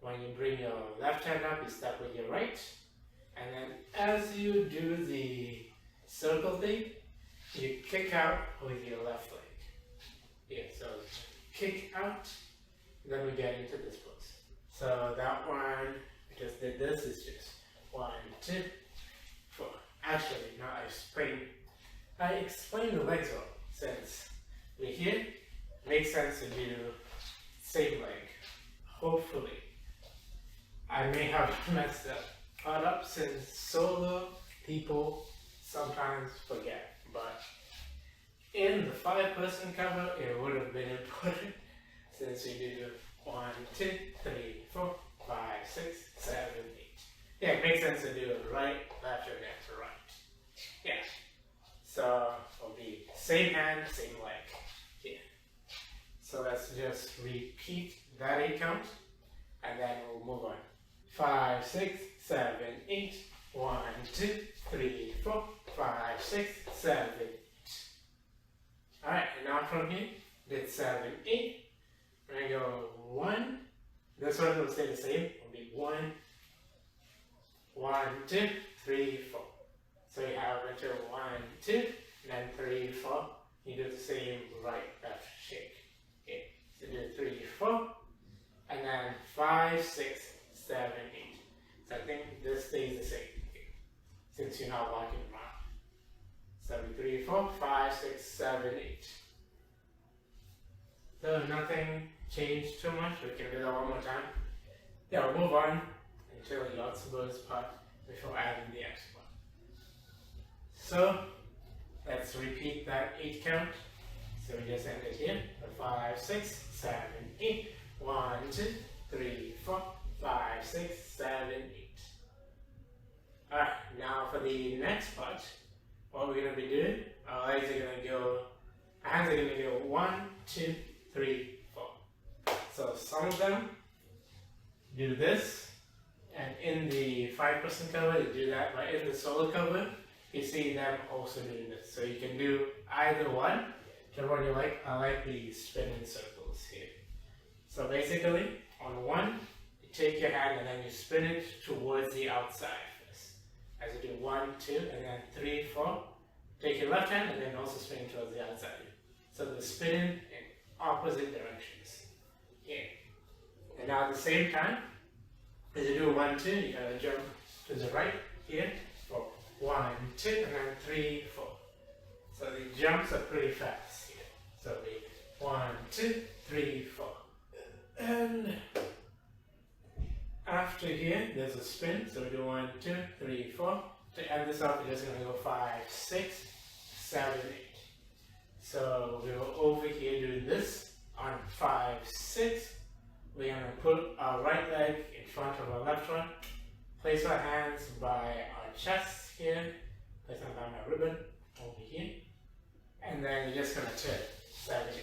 when you bring your left hand up, you step with your right, and then as you do the circle thing, you kick out with your left leg. Yeah, so kick out, then we get into this pose. So that one, we just did this, is just 1, 2, 4. Actually, now I explained the legs well, since we're here, it makes sense to do same leg, hopefully. I may have messed up since solo people sometimes forget, but in the 5-person cover, it would have been important since we did 1, 2, 3, 4, 5, 6, 7, 8. Yeah, it makes sense to do it right, left, and left, right. Yeah. So it'll be same hand, same leg. Yeah. So let's just repeat that 8 count, and then we'll move on. 5, 6, 7, 8. 1, 2, 3, 4, 5, 6, 7, 8. Alright, and now from here, did 7, 8. We're gonna go 1. This one will stay the same. It'll be 1, 1, 2, 3, 4. So you have until 1, 2, and then 3, 4. You do the same right, left shake. Okay, so do 3, 4, and then 5, 6, 7, 8. So I think this stays the same, okay, since you're not walking around. So 3, 4, 5, 6, 7, 8. So nothing changed too much. We can do that one more time. Yeah, we'll move on until Yotsuba's part before adding the next one. So let's repeat that 8 count. So we just ended here. 5, 6, 7, 8. 1, 2, 3, 4, 5, 6, 7, 8. Alright, now for the next part, what we're going to be doing, our hands are going to go 1, 2, 3, 4. So some of them do this, and in the 5% cover they do that, but in the solo cover you see them also doing this. So you can do either one, whichever one you like. I like the spinning circles here. So basically, on 1, you take your hand and then you spin it towards the outside first. As you do 1, 2, and then 3, 4. Take your left hand and then also spin it towards the outside. So the spinning in opposite directions. Yeah. And now at the same time, as you do 1, 2, you gotta jump to the right here for 1, 2, and then 3, 4. So the jumps are pretty fast here. So we 1, 2, 3, 4. And after here, there's a spin. So we do 1, 2, 3, 4. To end this off, we're just gonna go 5, 6, 7, 8. So we were over here doing this on 5, 6. We're going to put our right leg in front of our left one, place our hands by our chest here, place them by my ribbon over here, and then you're just going to turn 7, 8.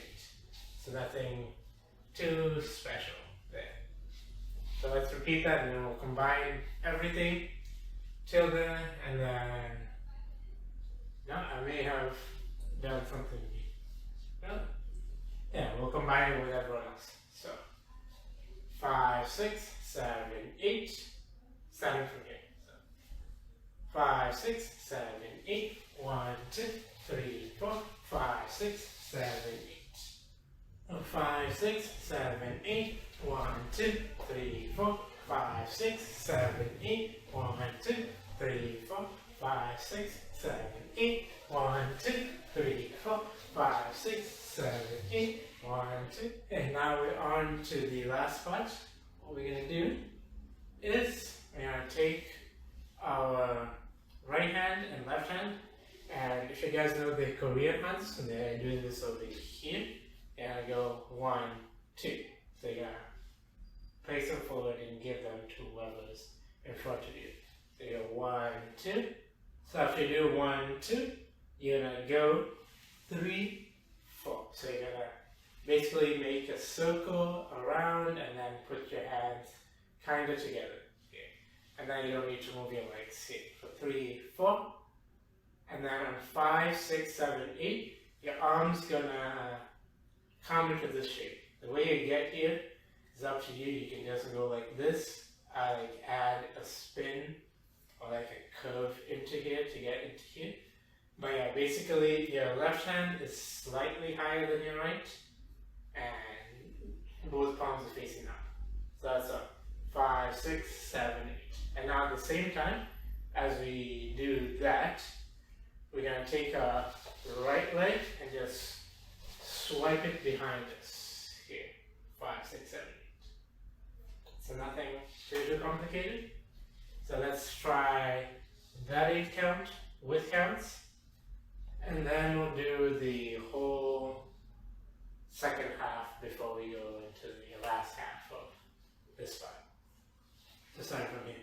So nothing too special there. So let's repeat that and then we'll combine everything till then, and then, no, I may have done something. No? Yeah, we'll combine it with everyone else. So 5, 6, 7, 8, starting from here. So 5, 6, 7, 8, 1, 2, 3, 4, 5, 6, 7, 8. 5, 6, 7, 8, 1, 2, 3, 4, 5, 6, 7, 8, 1, 2, 3, 4, 5, 6, 7, 8, 1, 2, 3, 4, 5, 6, 7, 8, 1, 2. And now we're on to the last part. What we're going to do is we're going to take our right hand and left hand, and if you guys know the Korean hands, they're doing this over here. You're going to go 1, 2. So you're going to place them forward and give them to whoever's in front of you. So you go 1, 2. So after you do 1, 2, you're going to go 3, 4. So you're going to basically make a circle around and then put your hands kind of together. Okay. And then you don't need to move your legs here. For 3, 4. And then on 5, 6, 7, 8, your arm's going to come into this shape. The way you get here is up to you. You can just go like this. I like add a spin or like a curve into here to get into here. But yeah, basically your left hand is slightly higher than your right, and both palms are facing up. So that's a 5, 6, 7, 8. And now at the same time, as we do that, we're going to take our right leg and just swipe it behind us here. 5, 6, 7, 8. So nothing too complicated. So let's try that 8 count with counts. And then we'll do the whole second half before we go into the last half of this part. So start from here.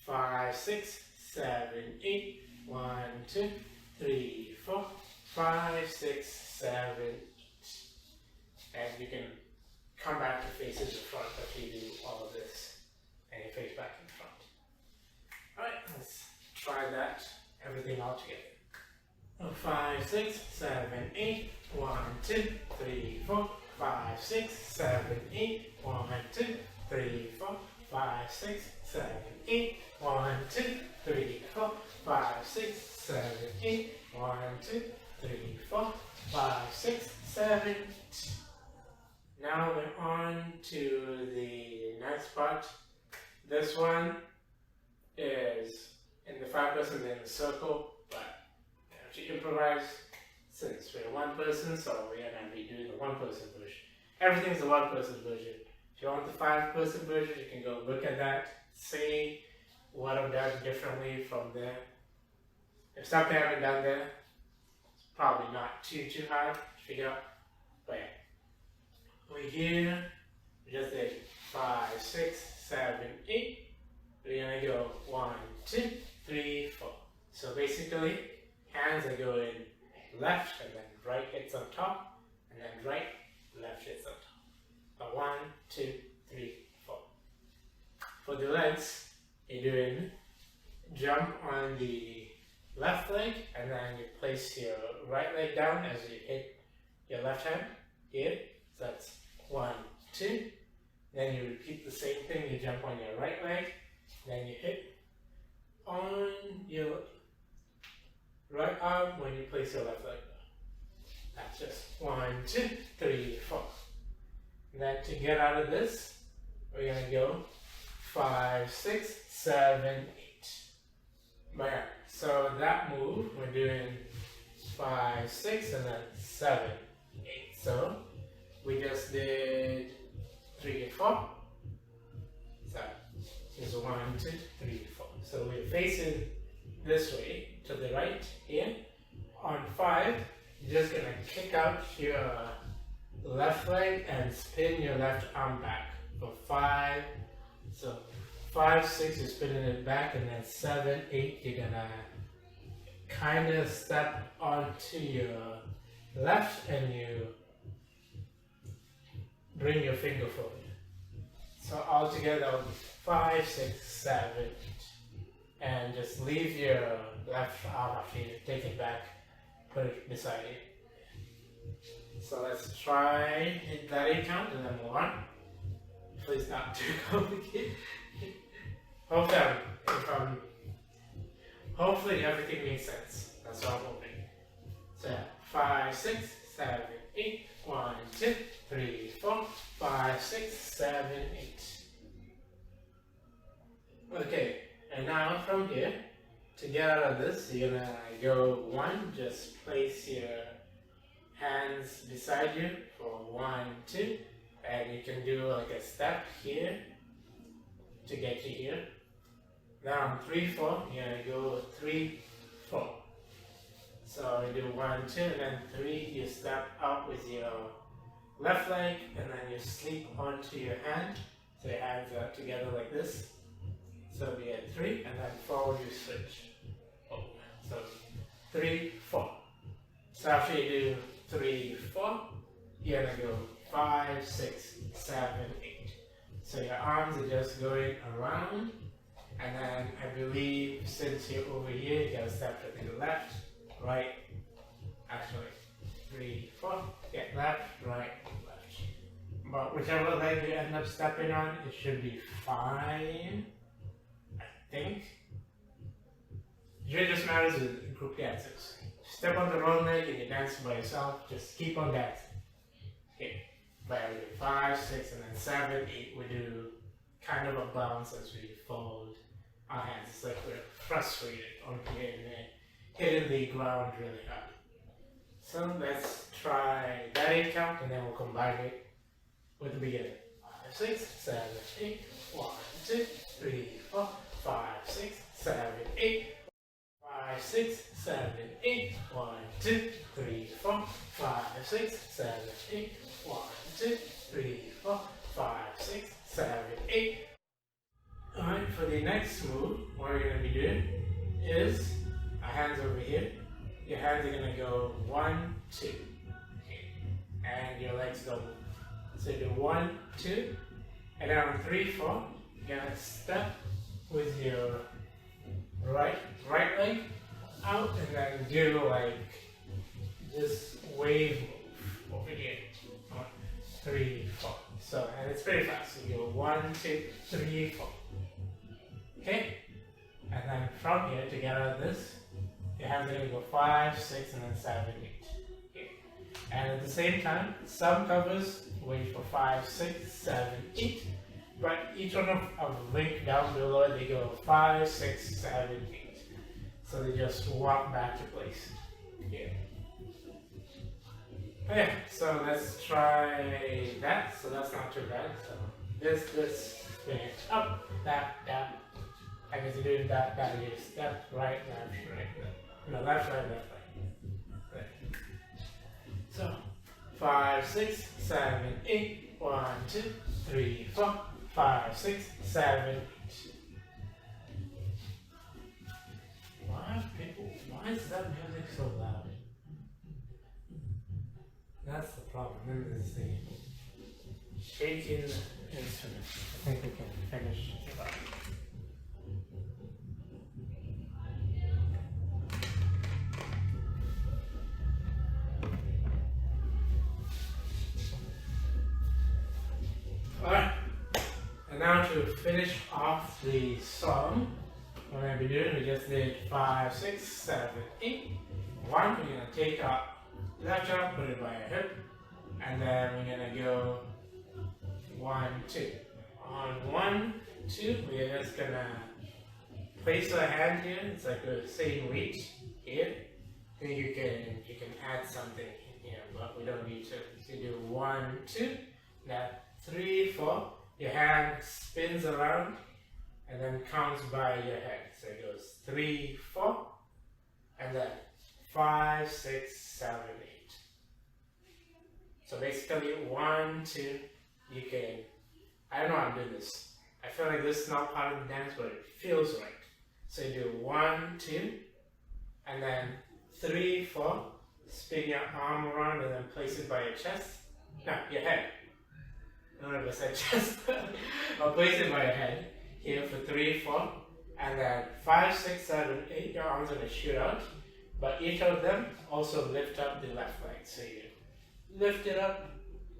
5, 6, 7, 8. 1, 2, 3, 4, 5, 6, 7, 8. And you can come back to faces the front after you do all of this. And you face back in front. Alright, let's try that, everything all together. 5, 6, 7, 8. 1, 2, 3, 4, 5, 6, 7, 8. 1, 2, 3, 4, 5, 6, 7, 8. 1, 2, 3, 4, 5, 6, 7, 8. 1, 2, 3, 4, 5, 6, 7. Now we're on to the next part. This one is in the 5-person in the circle, but to improvise since we're 1 person, so we're gonna be doing the 1-person version. Everything's the 1-person version. If you want the 5-person version, you can go look at that, see what I've done differently from there. If something I haven't done there, it's probably not too hard to figure out. But yeah. We're here, we just did 5, 6, 7, 8. We're gonna go 1, 2, 3, 4. So basically, hands are going left and then right hits on top, and then right, left hits on top. But 1, 2, 3, 4. For the legs, you're doing jump on the left leg, and then you place your right leg down as you hit your left hand here. So that's 1, 2. Then you repeat the same thing. You jump on your right leg, then you hit on your right arm when you place your left leg down. That's just 1, 2, 3, 4. And then to get out of this, we're gonna go 5, 6, 7, 8. But yeah, so that move we're doing 5, 6, and then 7, 8. So we just did 3 and 4. So it's 1, 2, 3, 4. So we're facing this way to the right here. On 5, you're just gonna kick out your left leg and spin your left arm back for 5. So 5, 6, you're spinning it back, and then 7, 8, you're gonna kind of step onto your left and you bring your finger forward. So altogether that would be 5, 6, 7, 8. And just leave your left arm after you take it back, put it beside you. So let's try hit that 8 count and then move on. Please not too complicated. Hopefully everything makes sense. That's what I'm hoping. So 5, 6, 7, 8. 1, 2, 3, 4, 5, 6, 7, 8. Okay, and now from here, to get out of this, you're gonna go 1, just place your hands beside you for 1, 2, and you can do like a step here to get you here. Now on 3, 4, you're gonna go 3, 4. So you do 1, 2, and then 3, you step up with your left leg, and then you sleep onto your hand. So your hands are together like this. So we had 3, and then 4 you switch. Oh, so 3, 4. So after you do 3, 4, you're gonna go 5, 6, 7, 8. So your arms are just going around, and then I believe since you're over here, you gotta step to the left, right, actually 3, 4, get left, right, left. But whichever leg you end up stepping on, it should be fine, I think. It just matters with group dances. Step on the wrong leg and you dance by yourself, just keep on dancing. Okay, but we do 5, 6, and then 7, 8, we do kind of a bounce as we fold our hands. It's like we're frustrated on here and then hitting the ground really hard. So let's try that 8 count and then we'll combine it with the beginning. 5, 6, 7, 8. 1, 2, 3, 4, 5, 6, 7, 8. 5, 6, 7, 8. 1, 2, 3, 4, 5, 6, 7, 8. 1, 2, 3, 4, 5, 6, 7, 8. Alright, for the next move, what we're going to be doing is our hands over here. Your hands are going to go 1, 2. Okay. And your legs don't move. So you do 1, 2. And then on 3, 4, you're going to step with your right leg out and then do like this wave move over here. 1, 3, 4. So, and it's pretty fast. So you go 1, 2, 3, 4. Okay? And then from here, to get out of this, your hands are going to go 5, 6, and then 7, 8. Okay. And at the same time, some covers wait for 5, 6, 7, 8. But each one of the link down below, they go 5, 6, 7, 8. So they just walk back to place. Yeah. Okay, so let's try that. So that's not too bad. So this finish up, that, down. I guess you're doing that, you step, right, left, right. No, left, right, left, right. So 5, 6, 7, 8. 1, 2, 3, 4, 5, 6, 7, 8. Why is that music so loud? That's the problem. Then there's the shaking instrument. I think we can finish it up. Alright, and now to finish off the song, what we're going to be doing, we just did 5, 6, 7, 8. 1, we're going to take our left arm, put it by your hip, and then we're going to go 1, 2. On 1, 2, we're just going to place our hand here. It's like the same weight here. I think you can add something in here, but we don't need to. So you do 1, 2, that 3, 4. Your hand spins around and then counts by your head. So it goes 3, 4, and then 5, 6, 7, 8. So basically 1, 2, you can, I don't know how I'm doing this. I feel like this is not part of the dance, but it feels right. So you do 1, 2, and then 3, 4, spin your arm around and then place it by your chest. No, your head. I don't know if I said chest. I'll place it by your head here for 3, 4, and then 5, 6, 7, 8. Your arms are going to shoot out, but each of them also lift up the left leg. So you lift it up,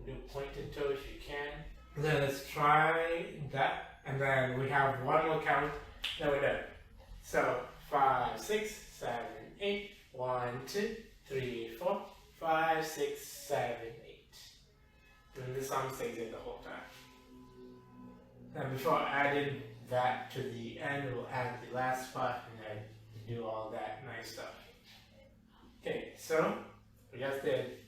do pointed toe if you can. Then let's try that, and then we have one more count, then we're done. So 5, 6, 7, 8. 1, 2, 3, 4, 5, 6, 7, 8. And the song stays in the whole time. And before adding that to the end, we'll add the last part and then do all that nice stuff. Okay, so we just did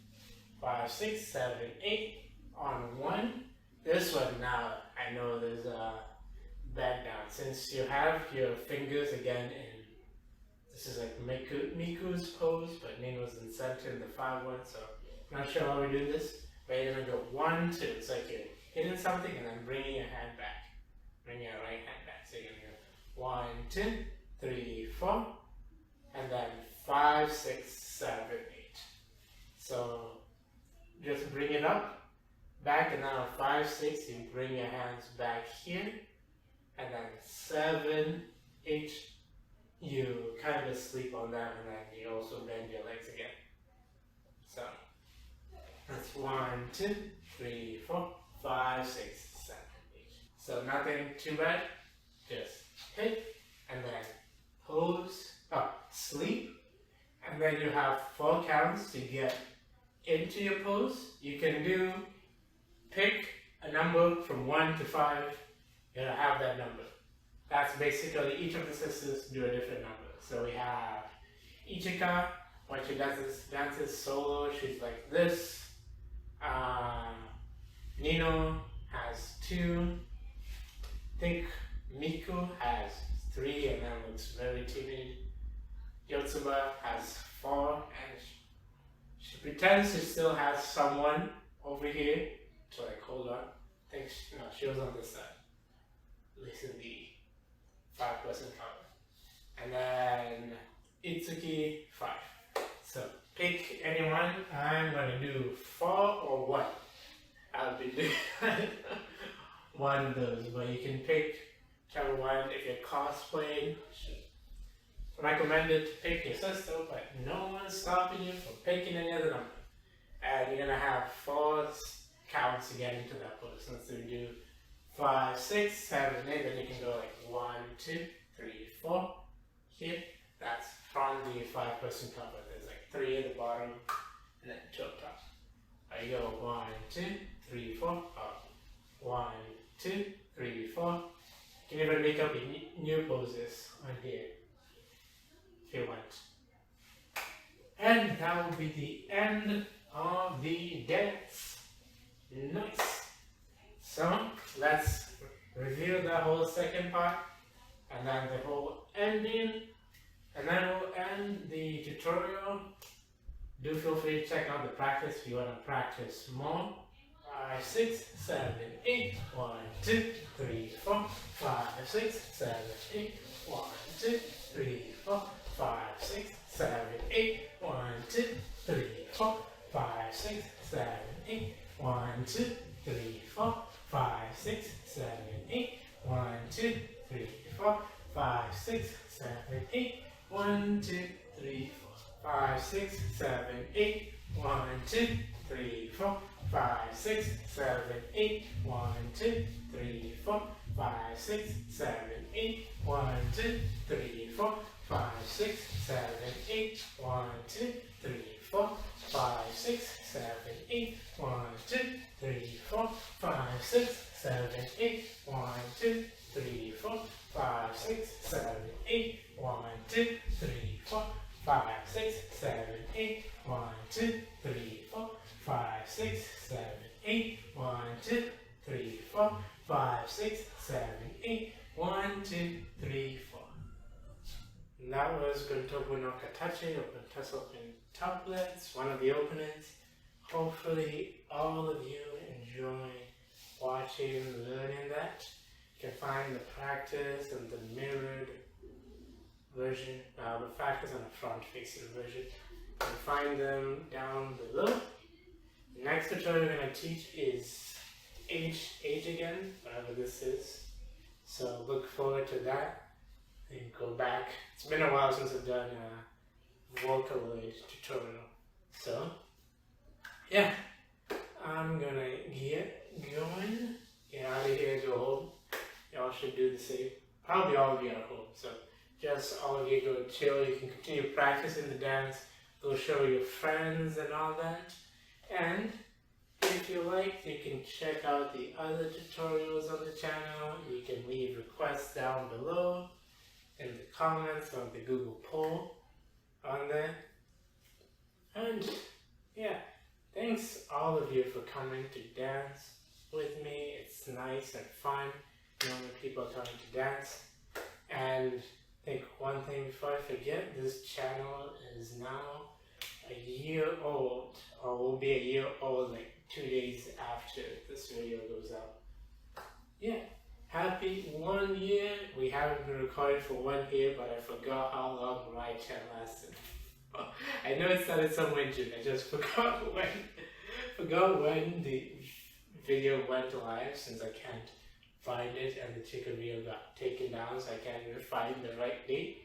5, 6, 7, 8 on 1. This one now, I know there's a back down. Since you have your fingers again in, this is like Miku's pose, but Nin was in center in the 5-1, so I'm not sure how we do this. But you're going to go 1, 2. It's like you're hitting something and then bringing your hand back. Bring your right hand back. So you're going to go 1, 2, 3, 4, and then 5, 6, 7, 8. So just bring it up, back, and now 5, 6, you bring your hands back here, and then 7, 8, you kind of sleep on that, and then you also bend your legs again. So that's 1, 2, 3, 4, 5, 6, 7, 8. So nothing too bad. Just hit and then pose, sleep, and then you have 4 counts to get into your pose. You can pick a number from 1 to 5. You're gonna have that number. That's basically each of the sisters do a different number. So we have Ichika, when she dances solo, she's like this. Nino has 2. I think Miku has 3 and then looks very timid. Yotsuba has 4 and she pretends she still has someone over here to like hold on. I think she was on this side. Listen the 5-person count. And then Itsuki 5. So pick anyone. I'm gonna do 4 or 1. I'll be doing one of those, but you can pick whichever one. If you're cosplaying, recommended to pick your sister, but no one's stopping you from picking any other number. And you're gonna have 4 counts to get into that pose. So we do 5, 6, 7, 8, then you can go like 1, 2, 3, 4. Here, that's from the 5-person cover. There's like 3 at the bottom and then 2 up top. I go 1, 2, 3, 4, up. 1, 2, 3, 4. You can even make up new poses on here if you want. And that will be the end of the dance. Nice. So let's review the whole second part and then the whole ending, and then we'll end the tutorial. Do feel free to check out the practice if you want to practice more. 5, 6, 7, 8. 1, 2, 3, 4. 5, 6, 7, 8. 1, 2, 3, 4. 5, 6, 7, 8. 1, 2, 3, 4. 5, 6, 7, 8. 1, 2, 3, 4. 5, 6, 7, 8. 1, 2, 3, 4. 5, 6, 7, 8. 1, 2, 3, 4. 5, 6, 7, 8. 1, 2, 3, 4. 5, 6, 7, 8. 1, 2, 3, 4. 5, 6, 7, 8. 1, 2, 3, 4. 5, 6, 7, 8. 1, 2, 3, 4. 5, 6, 7, 8. 1, 2, 3, 4. 5, 6, 7, 8. 1, 2, 3, 4. 5, 6, 7, 8. 1, 2, 3, 4. 5, 6, 7, 8. 1, 2, 3, 4. 5, 6, 7, 8. 1, 2, 3, 4. 5, 6, 7, 8. 1, 2, 3, 4. And that was Gontoubun no Katachi, open tussle in tuplets, one of the openings. Hopefully all of you enjoy watching and learning that. You can find the practice and the mirrored version, the practice and the front facing version. You can find them down below. The next tutorial we're going to teach is age again, whatever this is. So look forward to that. And go back. It's been a while since I've done a Vocaloid tutorial. So yeah, I'm gonna get going, get out of here, go home. Y'all should do the same. Probably all of you are home, so just all of you go chill. You can continue practicing the dance, go show your friends and all that. And if you like, you can check out the other tutorials on the channel. You can leave requests down below in the comments on the Google poll on there. And yeah, thanks all of you for coming to dance with me. It's nice and fun knowing people are coming to dance. And I think one thing before I forget, this channel is now a year old, or will be a year old like 2 days after this video goes out. Yeah, happy 1 year. We haven't been recording for 1 year, but I forgot how long my channel lasted. I know it started somewhere in June. I just forgot when the video went live, since I can't find it and the chicken video got taken down, so I can't even find the right date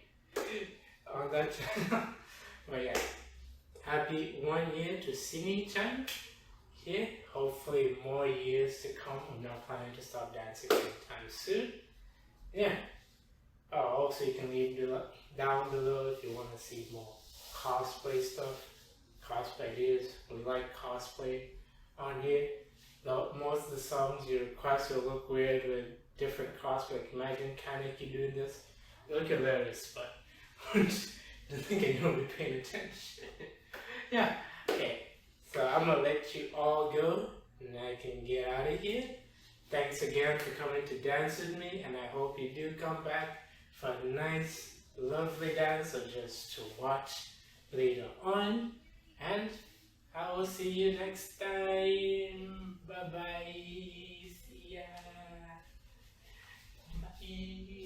on that channel. But yeah, happy 1 year to Simi-chan here. Hopefully more years to come. I'm not planning to stop dancing anytime soon. Yeah. Oh, also you can leave down below if you want to see more cosplay stuff, cosplay ideas. We like cosplay on here. Though most of the songs you request will look weird with different cosplay. Like imagine Kaneki doing this. They look hilarious, but I don't think anyone will be paying attention. Yeah, okay. So I'm gonna let you all go and I can get out of here. Thanks again for coming to dance with me, and I hope you do come back for a nice, lovely dance or just to watch later on. And I will see you next time. Bye bye. See ya. Bye.